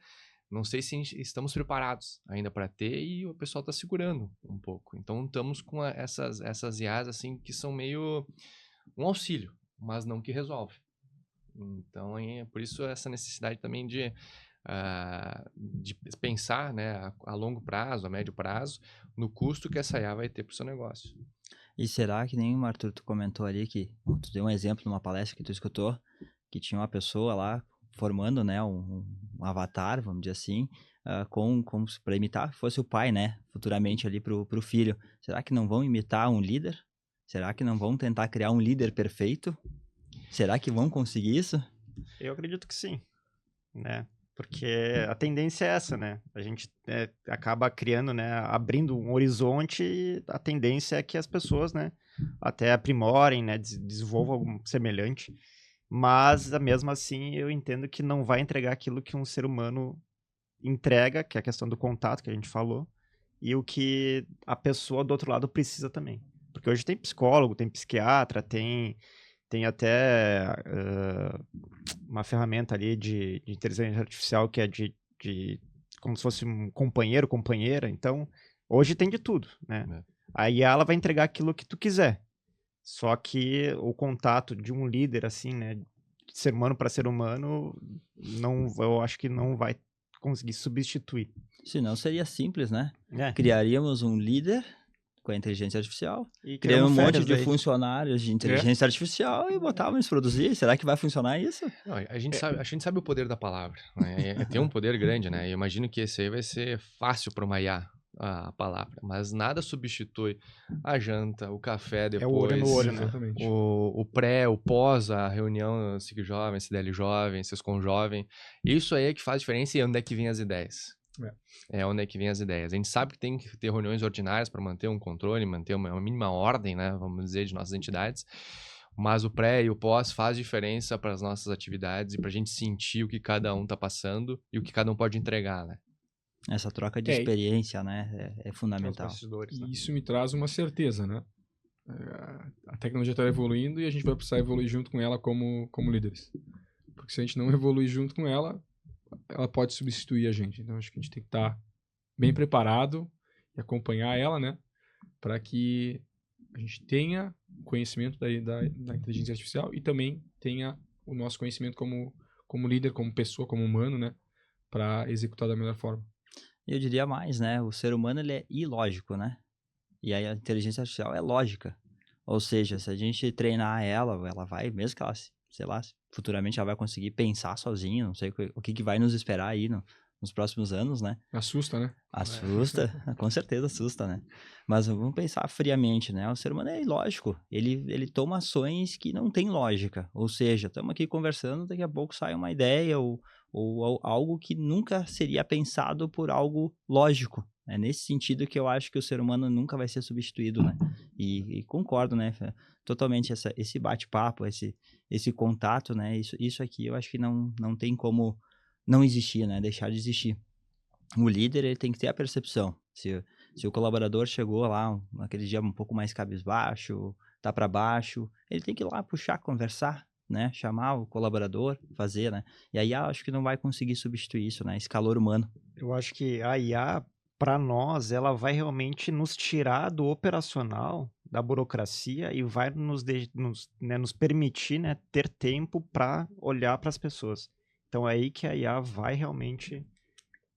não sei se estamos preparados ainda para ter e o pessoal está segurando um pouco. Então, estamos com essas IAs assim, que são meio um auxílio, mas não que resolve. Então, é por isso essa necessidade também de pensar, né, a longo prazo, a médio prazo, no custo que essa IA vai ter para o seu negócio. E será que nem o Arthur, tu comentou ali que, tu deu um exemplo numa palestra que tu escutou, que tinha uma pessoa lá formando, né, um avatar, vamos dizer assim, para imitar que fosse o pai, né, futuramente ali pro filho. Será que não vão imitar um líder? Será que não vão tentar criar um líder perfeito? Será que vão conseguir isso? Eu acredito que sim, né? Porque a tendência é essa, né? A gente acaba criando, né? Abrindo um horizonte e a tendência é que as pessoas, né? Até aprimorem, né? Desenvolvam algo semelhante. Mas, mesmo assim, eu entendo que não vai entregar aquilo que um ser humano entrega, que é a questão do contato que a gente falou, e o que a pessoa do outro lado precisa também. Porque hoje tem psicólogo, tem psiquiatra, tem até uma ferramenta ali de inteligência artificial que é de como se fosse um companheiro, companheira. Então, hoje tem de tudo, né? Aí ela vai entregar aquilo que tu quiser. Só que o contato de um líder, assim, né, de ser humano para ser humano, eu acho que não vai conseguir substituir. Senão seria simples, né? Criaríamos um líder com a inteligência artificial, e criamos um monte de funcionários de inteligência artificial e botávamos produzir. Será que vai funcionar isso? Não, a gente sabe o poder da palavra, né? Tem um poder grande, né? Eu imagino que esse aí vai ser fácil para uma IA a palavra, mas nada substitui a janta, o café depois. É o olho no olho, né? Exatamente. O pré, o pós, a reunião SIC Jovem, CDL Jovem, Sescom Jovem. Isso aí é que faz diferença e onde é que vem as ideias. É onde é que vem as ideias. A gente sabe que tem que ter reuniões ordinárias para manter um controle, manter uma mínima ordem, né, vamos dizer, de nossas entidades. Mas o pré e o pós faz diferença para as nossas atividades e para a gente sentir o que cada um está passando e o que cada um pode entregar, né? Essa troca de experiência, né, é fundamental. E isso me traz uma certeza, né? A tecnologia está evoluindo e a gente vai precisar evoluir junto com ela como líderes. Porque se a gente não evoluir junto com ela, ela pode substituir a gente. Então, acho que a gente tem que estar bem preparado e acompanhar ela, né? Para que a gente tenha conhecimento da inteligência artificial e também tenha o nosso conhecimento como líder, como pessoa, como humano, né? Para executar da melhor forma. Eu diria mais, né? O ser humano, ele é ilógico, né? E aí a inteligência artificial é lógica. Ou seja, se a gente treinar ela vai, mesmo que ela, sei lá, futuramente ela vai conseguir pensar sozinha, não sei o que vai nos esperar aí nos próximos anos, né? Assusta, né? Assusta, com certeza assusta, né? Mas vamos pensar friamente, né? O ser humano é ilógico, ele toma ações que não tem lógica. Ou seja, estamos aqui conversando, daqui a pouco sai uma ideia ou algo que nunca seria pensado por algo lógico. É nesse sentido que eu acho que o ser humano nunca vai ser substituído, né? E concordo, né? Totalmente esse bate-papo, esse contato, né? Isso aqui eu acho que não tem como não existir, né? Deixar de existir. O líder, ele tem que ter a percepção. Se o colaborador chegou lá naquele dia um pouco mais cabisbaixo, tá para baixo, ele tem que ir lá puxar, conversar, né? Chamar o colaborador, fazer, né? E aí eu acho que não vai conseguir substituir isso, né? Esse calor humano. Eu acho que a IA, para nós, ela vai realmente nos tirar do operacional, da burocracia e vai nos permitir, né, ter tempo para olhar para as pessoas. Então é aí que a IA vai realmente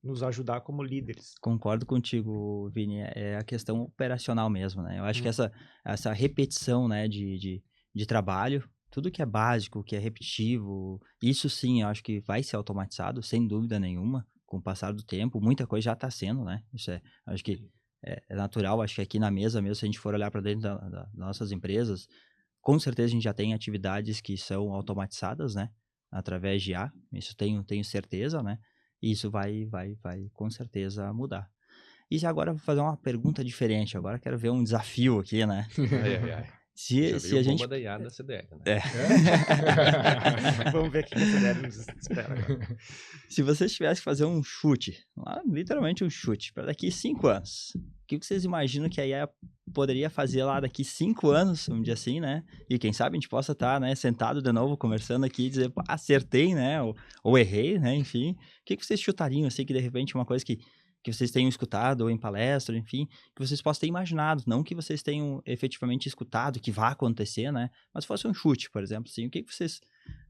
nos ajudar como líderes. Concordo contigo, Vini. É a questão operacional mesmo, né? Eu acho que essa repetição, né, de trabalho, tudo que é básico, que é repetitivo, isso sim, eu acho que vai ser automatizado, sem dúvida nenhuma, com o passar do tempo. Muita coisa já está sendo, né? Isso acho que é natural. Acho que aqui na mesa mesmo, se a gente for olhar para dentro das nossas empresas, com certeza a gente já tem atividades que são automatizadas, né? Através de IA, isso tenho certeza, né? E isso vai com certeza mudar. E agora eu vou fazer uma pergunta diferente, agora quero ver um desafio aqui, né? Ai. Se a gente... da IA da CDL, né? Vamos ver o que a CDL nos espera agora. Se vocês tivessem que fazer um chute, literalmente um chute, para daqui 5 anos, o que vocês imaginam que a IA poderia fazer lá daqui 5 anos, vamos dizer assim, né? E quem sabe a gente possa estar, né, sentado de novo, conversando aqui e dizer, acertei, né? Ou errei, né? Enfim, o que vocês chutariam, assim, que de repente uma coisa que vocês tenham escutado ou em palestra, enfim, que vocês possam ter imaginado, não que vocês tenham efetivamente escutado, que vá acontecer, né? Mas fosse um chute, por exemplo, assim, o que vocês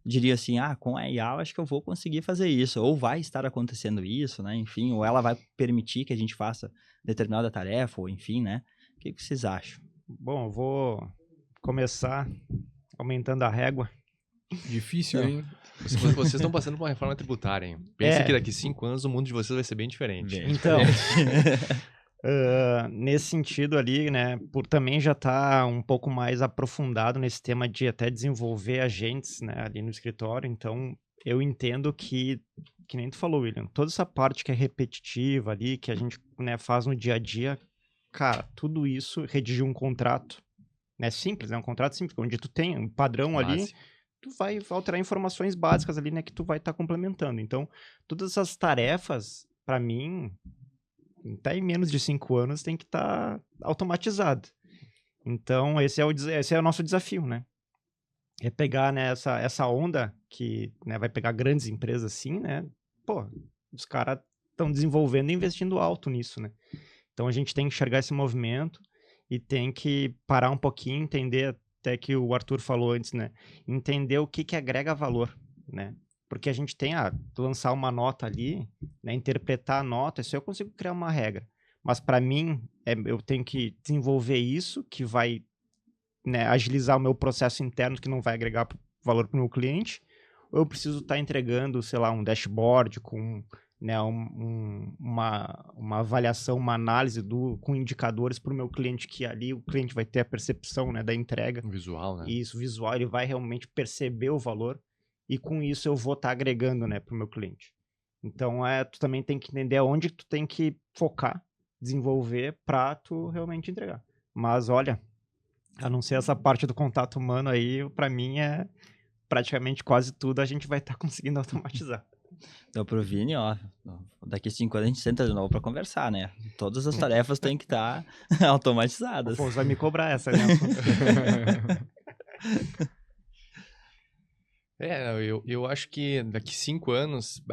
diriam assim, com a IA eu acho que eu vou conseguir fazer isso, ou vai estar acontecendo isso, né? Enfim, ou ela vai permitir que a gente faça determinada tarefa, ou enfim, né? O que vocês acham? Bom, eu vou começar aumentando a régua. Difícil, hein? Vocês estão passando por uma reforma tributária, hein? Pense que daqui 5 anos o mundo de vocês vai ser bem diferente. Então, nesse sentido ali, né, por também já estar um pouco mais aprofundado nesse tema de até desenvolver agentes, né, ali no escritório, então eu entendo que nem tu falou, William, toda essa parte que é repetitiva ali, que a gente, né, faz no dia a dia, cara, tudo isso, redigir um contrato, né, simples, né, um contrato simples, onde tu tem um padrão ali, tu vai alterar informações básicas ali, né, que tu vai estar complementando. Então, todas essas tarefas, para mim, até em menos de 5 anos, tem que estar automatizado. Então, esse é o nosso desafio, né? É pegar, né, essa onda que, né, vai pegar grandes empresas assim, né? Pô, os caras estão desenvolvendo e investindo alto nisso, né? Então, a gente tem que enxergar esse movimento e tem que parar um pouquinho, entender até que o Arthur falou antes, né? Entender o que agrega valor, né? Porque a gente tem lançar uma nota ali, né? Interpretar a nota, isso eu consigo criar uma regra. Mas para mim, eu tenho que desenvolver isso, que vai, né, agilizar o meu processo interno, que não vai agregar valor para o meu cliente, ou eu preciso estar entregando, sei lá, um dashboard com, né, uma avaliação, uma análise com indicadores para o meu cliente, que ali o cliente vai ter a percepção, né, da entrega. Visual, né? Isso, visual, ele vai realmente perceber o valor e com isso eu vou estar agregando, né, para o meu cliente. Então, tu também tem que entender aonde tu tem que focar, desenvolver para tu realmente entregar. Mas olha, a não ser essa parte do contato humano aí, para mim praticamente quase tudo a gente vai estar conseguindo automatizar. Então, pro Vini, ó, daqui 5 anos a gente senta de novo pra conversar, né? Todas as tarefas têm que estar automatizadas. Pô, você vai me cobrar essa, né? Eu acho que daqui 5 anos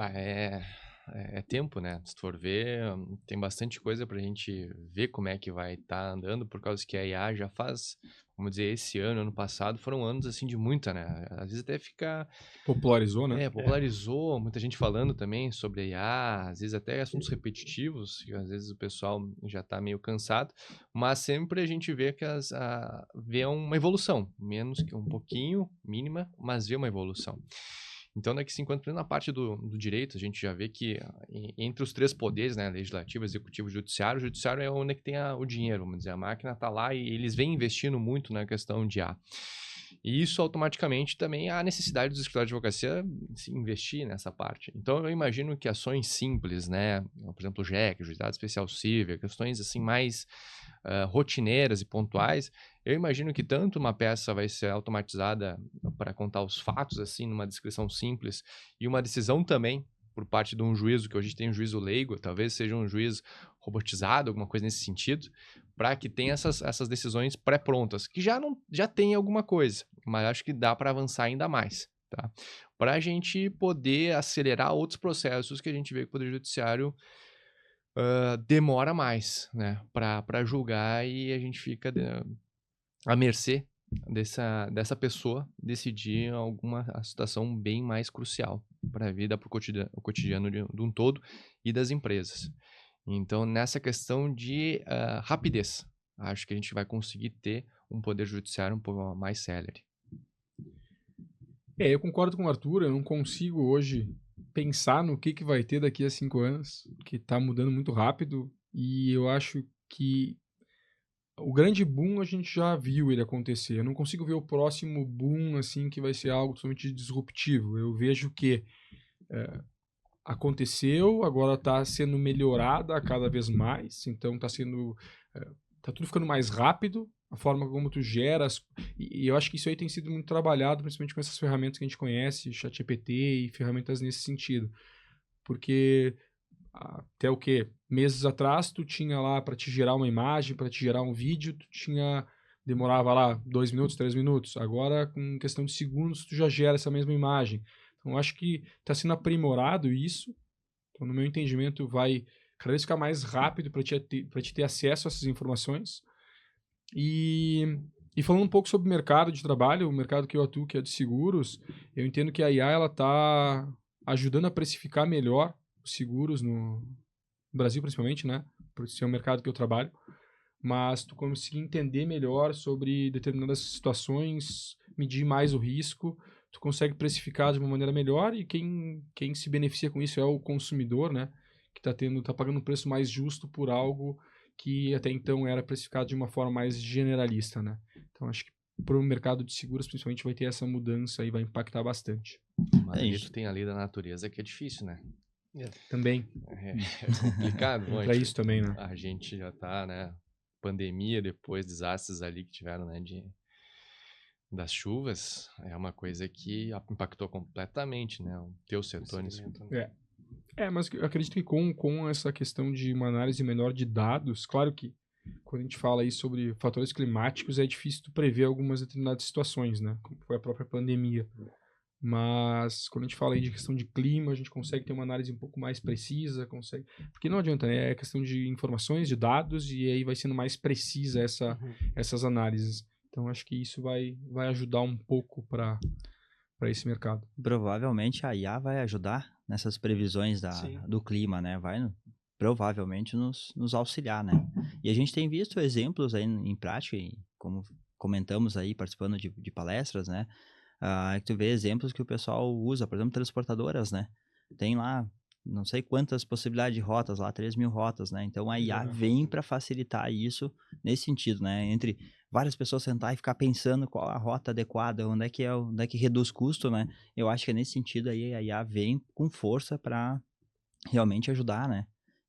é tempo, né? Se tu for ver, tem bastante coisa pra gente ver como é que vai estar andando, por causa que a IA já faz, vamos dizer, esse ano passado, foram anos assim de muita, né? Às vezes até fica... Popularizou, né? Popularizou, muita gente falando também sobre a IA, às vezes até assuntos repetitivos, que às vezes o pessoal já tá meio cansado, mas sempre a gente vê que vê uma evolução, menos que um pouquinho, mínima, mas vê uma evolução. Então, daqui 5 anos, na parte do direito, a gente já vê que entre os 3 poderes, né, legislativo, executivo e judiciário, o judiciário é onde que tem o dinheiro, vamos dizer, a máquina está lá e eles vêm investindo muito na questão de IA. E isso, automaticamente, também há necessidade dos escritórios de advocacia investir nessa parte. Então, eu imagino que ações simples, né, por exemplo, o JEC, Juizado Especial Civil, questões assim mais rotineiras e pontuais, eu imagino que tanto uma peça vai ser automatizada para contar os fatos, assim, numa descrição simples, e uma decisão também por parte de um juízo, que hoje tem um juízo leigo, talvez seja um juiz robotizado, alguma coisa nesse sentido, para que tenha essas decisões pré-prontas, que já tem alguma coisa, mas acho que dá para avançar ainda mais, tá? Para a gente poder acelerar outros processos que a gente vê que o Poder Judiciário demora mais, né, para julgar, e a gente fica à mercê dessa pessoa decidir alguma situação bem mais crucial para a vida, para o cotidiano de um todo e das empresas. Então, nessa questão de rapidez, acho que a gente vai conseguir ter um poder judiciário um pouco mais célere. Eu concordo com o Arthur, eu não consigo hoje pensar no que vai ter daqui a 5 anos, que está mudando muito rápido, e eu acho que o grande boom a gente já viu ele acontecer. Eu não consigo ver o próximo boom assim que vai ser algo totalmente disruptivo. Eu vejo que aconteceu, agora está sendo melhorada cada vez mais, então está tudo ficando mais rápido, a forma como tu gera, e eu acho que isso aí tem sido muito trabalhado, principalmente com essas ferramentas que a gente conhece, ChatGPT e ferramentas nesse sentido, porque até meses atrás tu tinha lá para te gerar uma imagem, para te gerar um vídeo, demorava lá 2 minutos, 3 minutos, agora com questão de segundos tu já gera essa mesma imagem. Então, eu acho que está sendo aprimorado isso. Então, no meu entendimento, vai cada vez ficar mais rápido para te ter acesso a essas informações. E falando um pouco sobre o mercado de trabalho, o mercado que eu atuo, que é de seguros, eu entendo que a IA está ajudando a precificar melhor os seguros no Brasil, principalmente, né? Por ser um mercado que eu trabalho. Mas tu conseguir entender melhor sobre determinadas situações, medir mais o risco, tu consegue precificar de uma maneira melhor, e quem se beneficia com isso é o consumidor, né? Que tá pagando um preço mais justo por algo que até então era precificado de uma forma mais generalista, né? Então acho que para o mercado de seguros, principalmente, vai ter essa mudança e vai impactar bastante. Mas aí tu tem a lei da natureza, que é difícil, né? Também. É complicado. Para isso também, né? A gente já tá, né? Pandemia, depois desastres ali que tiveram, né? Das chuvas, é uma coisa que impactou completamente, né? O teu setor nisso. Mas eu acredito que com essa questão de uma análise menor de dados, claro que quando a gente fala aí sobre fatores climáticos, é difícil tu prever algumas determinadas situações, né? Como foi a própria pandemia. Mas quando a gente fala aí de questão de clima, a gente consegue ter uma análise um pouco mais precisa, porque não adianta, né? É questão de informações, de dados, e aí vai sendo mais precisa essas análises. Então, acho que isso vai ajudar um pouco para esse mercado. Provavelmente a IA vai ajudar nessas previsões do clima, né? Vai provavelmente nos auxiliar, né? E a gente tem visto exemplos aí em prática, como comentamos aí, participando de palestras, né? Que tu vê exemplos que o pessoal usa, por exemplo, transportadoras, né? Tem lá não sei quantas possibilidades de rotas lá, 3.000 rotas, né? Então a IA vem para facilitar isso nesse sentido, né? Entre várias pessoas sentar e ficar pensando qual a rota adequada, onde é que reduz custo, né? Eu acho que é nesse sentido aí a IA vem com força para realmente ajudar, né?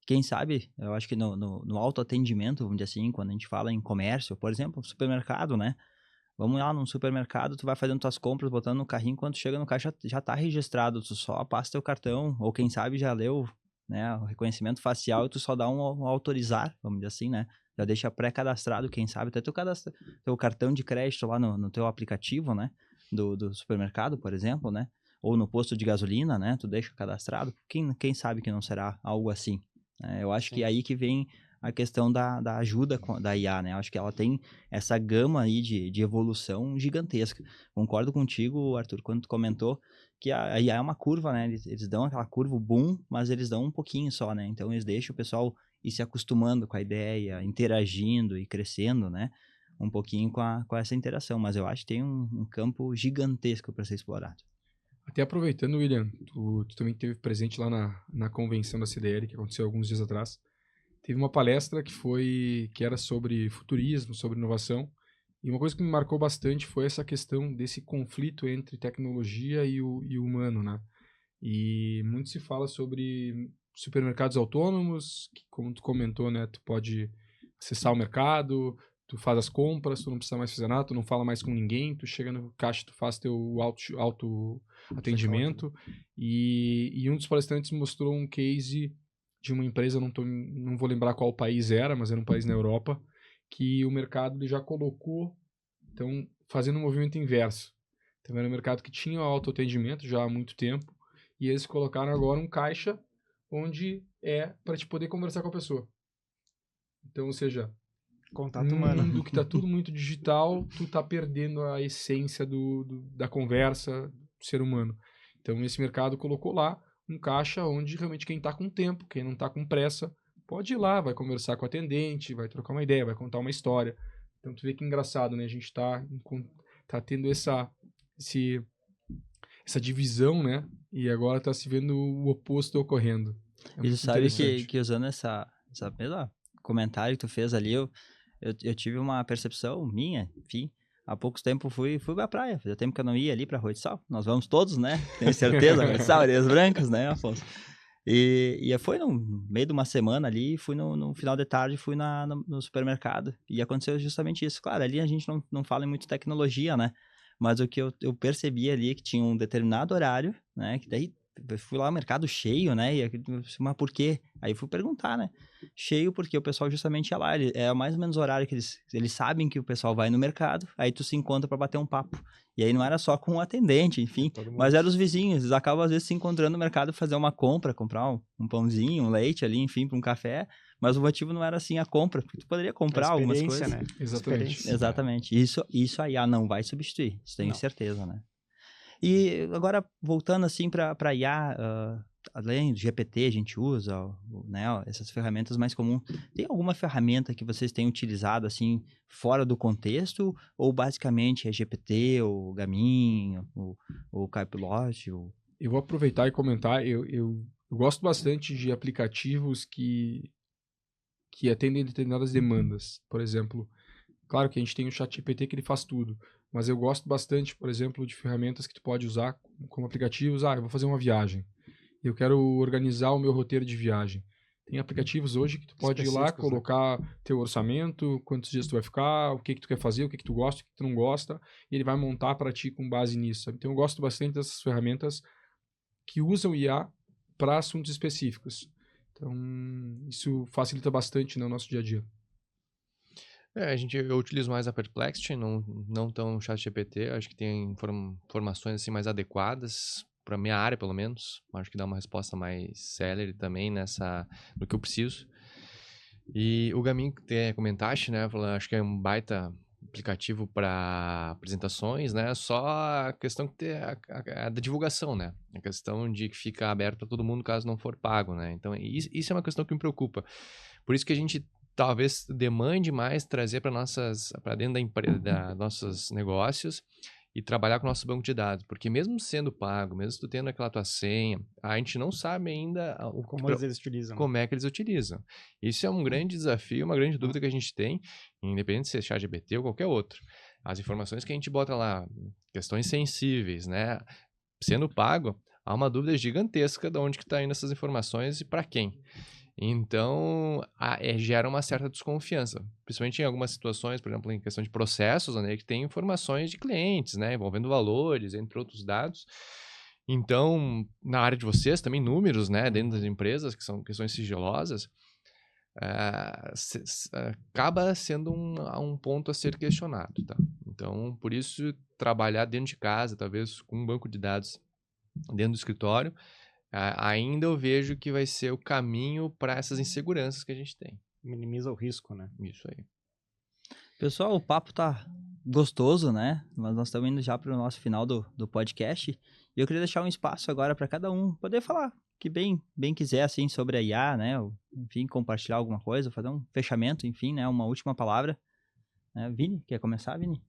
Quem sabe, eu acho que no autoatendimento, vamos dizer assim, quando a gente fala em comércio, por exemplo, supermercado, né? Vamos lá num supermercado, tu vai fazendo tuas compras, botando no carrinho, quando chega no caixa já tá registrado, tu só passa teu cartão, ou quem sabe já leu, né, o reconhecimento facial e tu só dá um autorizar, vamos dizer assim, né? Já deixa pré-cadastrado, quem sabe, até teu cartão de crédito lá no teu aplicativo, né? Do supermercado, por exemplo, né? Ou no posto de gasolina, né? Tu deixa cadastrado. Quem sabe que não será algo assim? Eu acho que é aí que vem a questão da ajuda da IA, né? Eu acho que ela tem essa gama aí de evolução gigantesca. Concordo contigo, Arthur, quando tu comentou que a IA é uma curva, né? Eles dão aquela curva, o boom, mas eles dão um pouquinho só, né? Então eles deixam o pessoal ir se acostumando com a ideia, interagindo e crescendo, né? Um pouquinho com essa interação. Mas eu acho que tem um campo gigantesco para ser explorado. Até aproveitando, William, tu também esteve presente lá na convenção da CDL, que aconteceu alguns dias atrás. Teve uma palestra que era sobre futurismo, sobre inovação, e uma coisa que me marcou bastante foi essa questão desse conflito entre tecnologia e o humano, né? E muito se fala sobre supermercados autônomos, que, como tu comentou, né, tu pode acessar o mercado, tu faz as compras, tu não precisa mais fazer nada, tu não fala mais com ninguém, tu chega no caixa, tu faz teu auto atendimento, e um dos palestrantes mostrou um case de uma empresa, não vou lembrar qual país era, mas era um país na Europa, que o mercado já colocou, então, fazendo um movimento inverso. Então, era um mercado que tinha autoatendimento já há muito tempo, e eles colocaram agora um caixa onde é para te poder conversar com a pessoa. Então, ou seja, Contato humano. mundo que tá tudo muito digital, tu tá perdendo a essência da conversa do ser humano. Então, esse mercado colocou lá um caixa onde realmente quem tá com tempo, quem não tá com pressa, pode ir lá, vai conversar com o atendente, vai trocar uma ideia, vai contar uma história. Então, tu vê que engraçado, né? A gente tá tendo essa divisão, né? E agora tá se vendo o oposto ocorrendo. E tu sabe que usando essa mesma comentário que tu fez ali, eu tive uma percepção minha, enfim, há pouco tempo fui pra praia, fazia tempo que eu não ia ali pra Arroio do Sal, nós vamos todos, né, tenho certeza, Arroio do Sal, Areias Brancas, né, Afonso? E foi no meio de uma semana ali, fui no final de tarde, fui no supermercado, e aconteceu justamente isso. Claro, ali a gente não fala em muito tecnologia, né, mas o que eu percebi ali é que tinha um determinado horário, né, que daí eu fui lá, mercado cheio, né, mas por quê? Aí fui perguntar, né, cheio porque o pessoal justamente ia lá, é mais ou menos o horário que eles sabem que o pessoal vai no mercado, aí tu se encontra para bater um papo. E aí não era só com o atendente, enfim, mas eram os vizinhos, eles acabam às vezes se encontrando no mercado fazer uma compra, comprar um pãozinho, um leite ali, enfim, para um café, mas o motivo não era assim a compra, porque tu poderia comprar algumas coisas. Né? Exatamente. Isso a IA não vai substituir, isso tenho certeza, né. E agora, voltando assim para IA, além do GPT a gente usa, né, essas ferramentas mais comuns, tem alguma ferramenta que vocês têm utilizado assim, fora do contexto, ou basicamente é GPT, ou Garmin, ou Copilot? Eu vou aproveitar e comentar, eu gosto bastante de aplicativos que atendem determinadas demandas. Por exemplo, claro que a gente tem o ChatGPT que ele faz tudo, mas eu gosto bastante, por exemplo, de ferramentas que tu pode usar como aplicativos. Eu vou fazer uma viagem, eu quero organizar o meu roteiro de viagem. Tem aplicativos hoje que tu pode ir lá, colocar teu orçamento, quantos dias tu vai ficar, o que tu quer fazer, o que tu gosta, o que tu não gosta, e ele vai montar para ti com base nisso. Então eu gosto bastante dessas ferramentas que usam IA para assuntos específicos. Então isso facilita bastante no nosso dia a dia. Eu utilizo mais a Perplexity, não tão o ChatGPT, acho que tem informações assim mais adequadas para minha área, pelo menos. Acho que dá uma resposta mais célere também no que eu preciso. E o Garmin, que comentaste, né, acho que é um baita aplicativo para apresentações, né, só a questão que tem a da divulgação, né, a questão de que fica aberto para todo mundo caso não for pago, né, então isso é uma questão que me preocupa. Por isso que a gente talvez demande mais trazer para dentro dos nossos negócios e trabalhar com o nosso banco de dados. Porque mesmo sendo pago, mesmo tu tendo aquela tua senha, a gente não sabe ainda Como eles utilizam. como é que eles utilizam. Isso é um grande desafio, uma grande dúvida que a gente tem, independente se é ChatGPT ou qualquer outro. As informações que a gente bota lá, questões sensíveis, né? Sendo pago, há uma dúvida gigantesca de onde que está indo essas informações e para quem. Então, gera uma certa desconfiança, principalmente em algumas situações, por exemplo, em questão de processos, né, que tem informações de clientes, né, envolvendo valores, entre outros dados. Então, na área de vocês, também números, né, dentro das empresas, que são questões sigilosas, acaba sendo um ponto a ser questionado, tá? Então, por isso, trabalhar dentro de casa, talvez com um banco de dados dentro do escritório, ainda eu vejo que vai ser o caminho para essas inseguranças que a gente tem. Minimiza o risco, né? Isso aí. Pessoal, o papo tá gostoso, né? Mas nós estamos indo já para o nosso final do podcast. E eu queria deixar um espaço agora para cada um poder falar que bem quiser, assim, sobre a IA, né? Ou, enfim, compartilhar alguma coisa, fazer um fechamento, enfim, né? Uma última palavra. Vini, quer começar, Vini?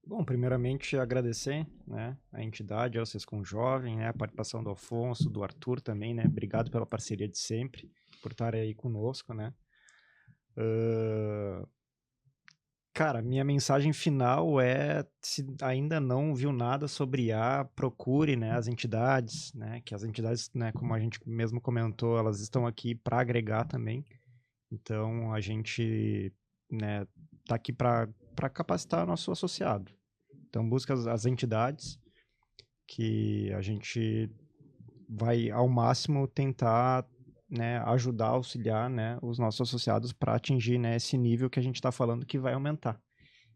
Bom, primeiramente agradecer, né, a entidade, ao Sescom Jovem, né, a participação do Afonso, do Arthur também, né, obrigado pela parceria de sempre, por estarem aí conosco, né. Cara, minha mensagem final é, se ainda não viu nada sobre IA, procure, né, as entidades, né, que as entidades, né, como a gente mesmo comentou, elas estão aqui para agregar também, então a gente, né, tá aqui para capacitar nosso associado. Então busca as entidades que a gente vai ao máximo tentar, né, ajudar, auxiliar, né, os nossos associados para atingir, né, esse nível que a gente está falando que vai aumentar.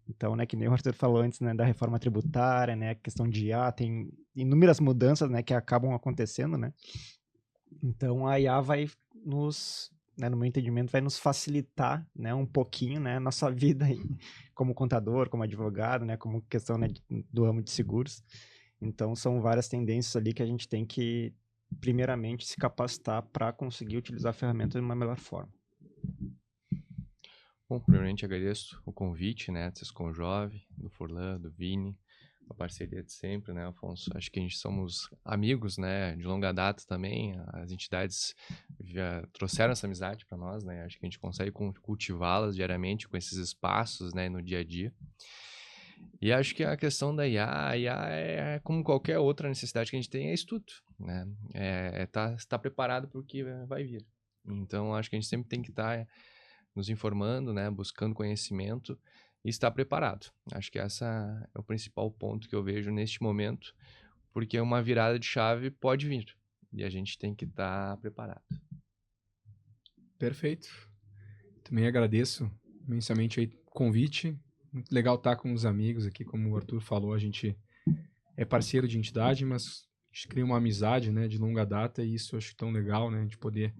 Então, né, que nem o Arthur falou antes, né, da reforma tributária, né, a questão de IA, tem inúmeras mudanças, né, que acabam acontecendo, né. Então a IA vai nos, né, no meu entendimento, vai nos facilitar, né, um pouquinho, né, nossa vida aí, como contador, como advogado, né, como questão, né, do ramo de seguros. Então, são várias tendências ali que a gente tem que, primeiramente, se capacitar para conseguir utilizar a ferramenta de uma melhor forma. Bom, primeiramente agradeço o convite, né, do Sescom Jovem, do Furlan, do Vini, a parceria de sempre, né, Afonso? Acho que a gente somos amigos, né, de longa data também. As entidades já trouxeram essa amizade para nós, né? Acho que a gente consegue cultivá-las diariamente com esses espaços, né, no dia a dia. E acho que a questão da IA, a IA é como qualquer outra necessidade que a gente tem, é estudo, né? Tá preparado para o que vai vir. Então, acho que a gente sempre tem que estar nos informando, né, buscando conhecimento e estar preparado. Acho que esse é o principal ponto que eu vejo neste momento, porque uma virada de chave pode vir e a gente tem que estar preparado. Perfeito. Também agradeço imensamente aí o convite. Muito legal estar com os amigos aqui, como o Arthur falou, a gente é parceiro de entidade, mas a gente cria uma amizade, né, de longa data, e isso eu acho tão legal, né, de poder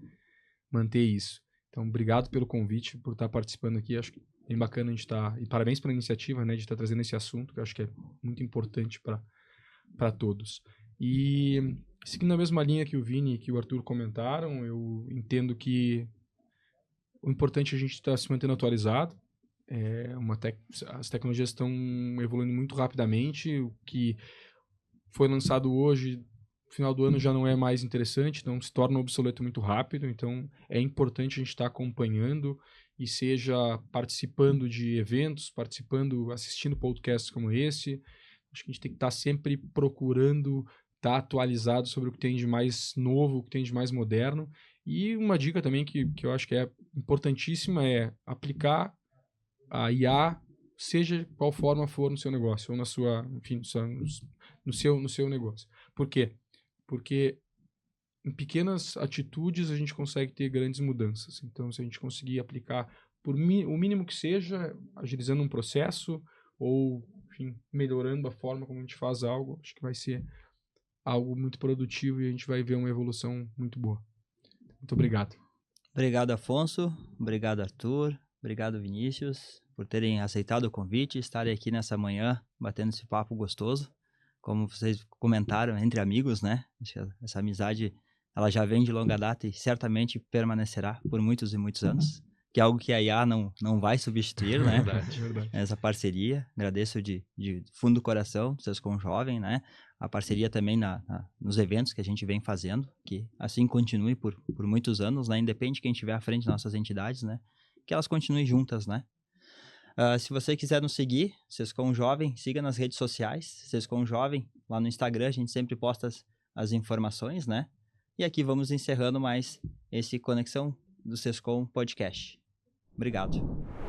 manter isso. Então, obrigado pelo convite, por estar participando aqui. Acho que é bem bacana a gente estar... E parabéns pela iniciativa, né, de estar trazendo esse assunto, que eu acho que é muito importante para todos. E, seguindo a mesma linha que o Vini e que o Arthur comentaram, eu entendo que o importante é a gente estar se mantendo atualizado. As tecnologias estão evoluindo muito rapidamente. O que foi lançado hoje, no final do ano, já não é mais interessante, então se torna obsoleto muito rápido. Então é importante a gente estar acompanhando, e seja participando de eventos, assistindo podcasts como esse. Acho que a gente tem que estar sempre procurando estar atualizado sobre o que tem de mais novo, o que tem de mais moderno. E uma dica também que eu acho que é importantíssima é aplicar a IA, seja qual forma for no seu negócio, ou na sua, enfim, no seu negócio. Por quê? Porque em pequenas atitudes a gente consegue ter grandes mudanças. Então, se a gente conseguir aplicar o mínimo que seja, agilizando um processo, ou, enfim, melhorando a forma como a gente faz algo, acho que vai ser algo muito produtivo e a gente vai ver uma evolução muito boa. Muito obrigado. Obrigado, Afonso. Obrigado, Arthur. Obrigado, Vinícius, por terem aceitado o convite, estarem aqui nessa manhã, batendo esse papo gostoso. Como vocês comentaram, entre amigos, né? Essa amizade, ela já vem de longa data e certamente permanecerá por muitos e muitos anos. que é algo que a IA não vai substituir, né? Verdade. Essa parceria. Agradeço de fundo do coração do Sescom Jovem, né? A parceria também nos eventos que a gente vem fazendo, que assim continue por muitos anos, né? Independe de quem estiver à frente das nossas entidades, né? Que elas continuem juntas, né? Se você quiser nos seguir, Sescom Jovem, siga nas redes sociais, Sescom Jovem, lá no Instagram, a gente sempre posta as informações, né? E aqui vamos encerrando mais esse Conexão do Sescom Podcast. Obrigado.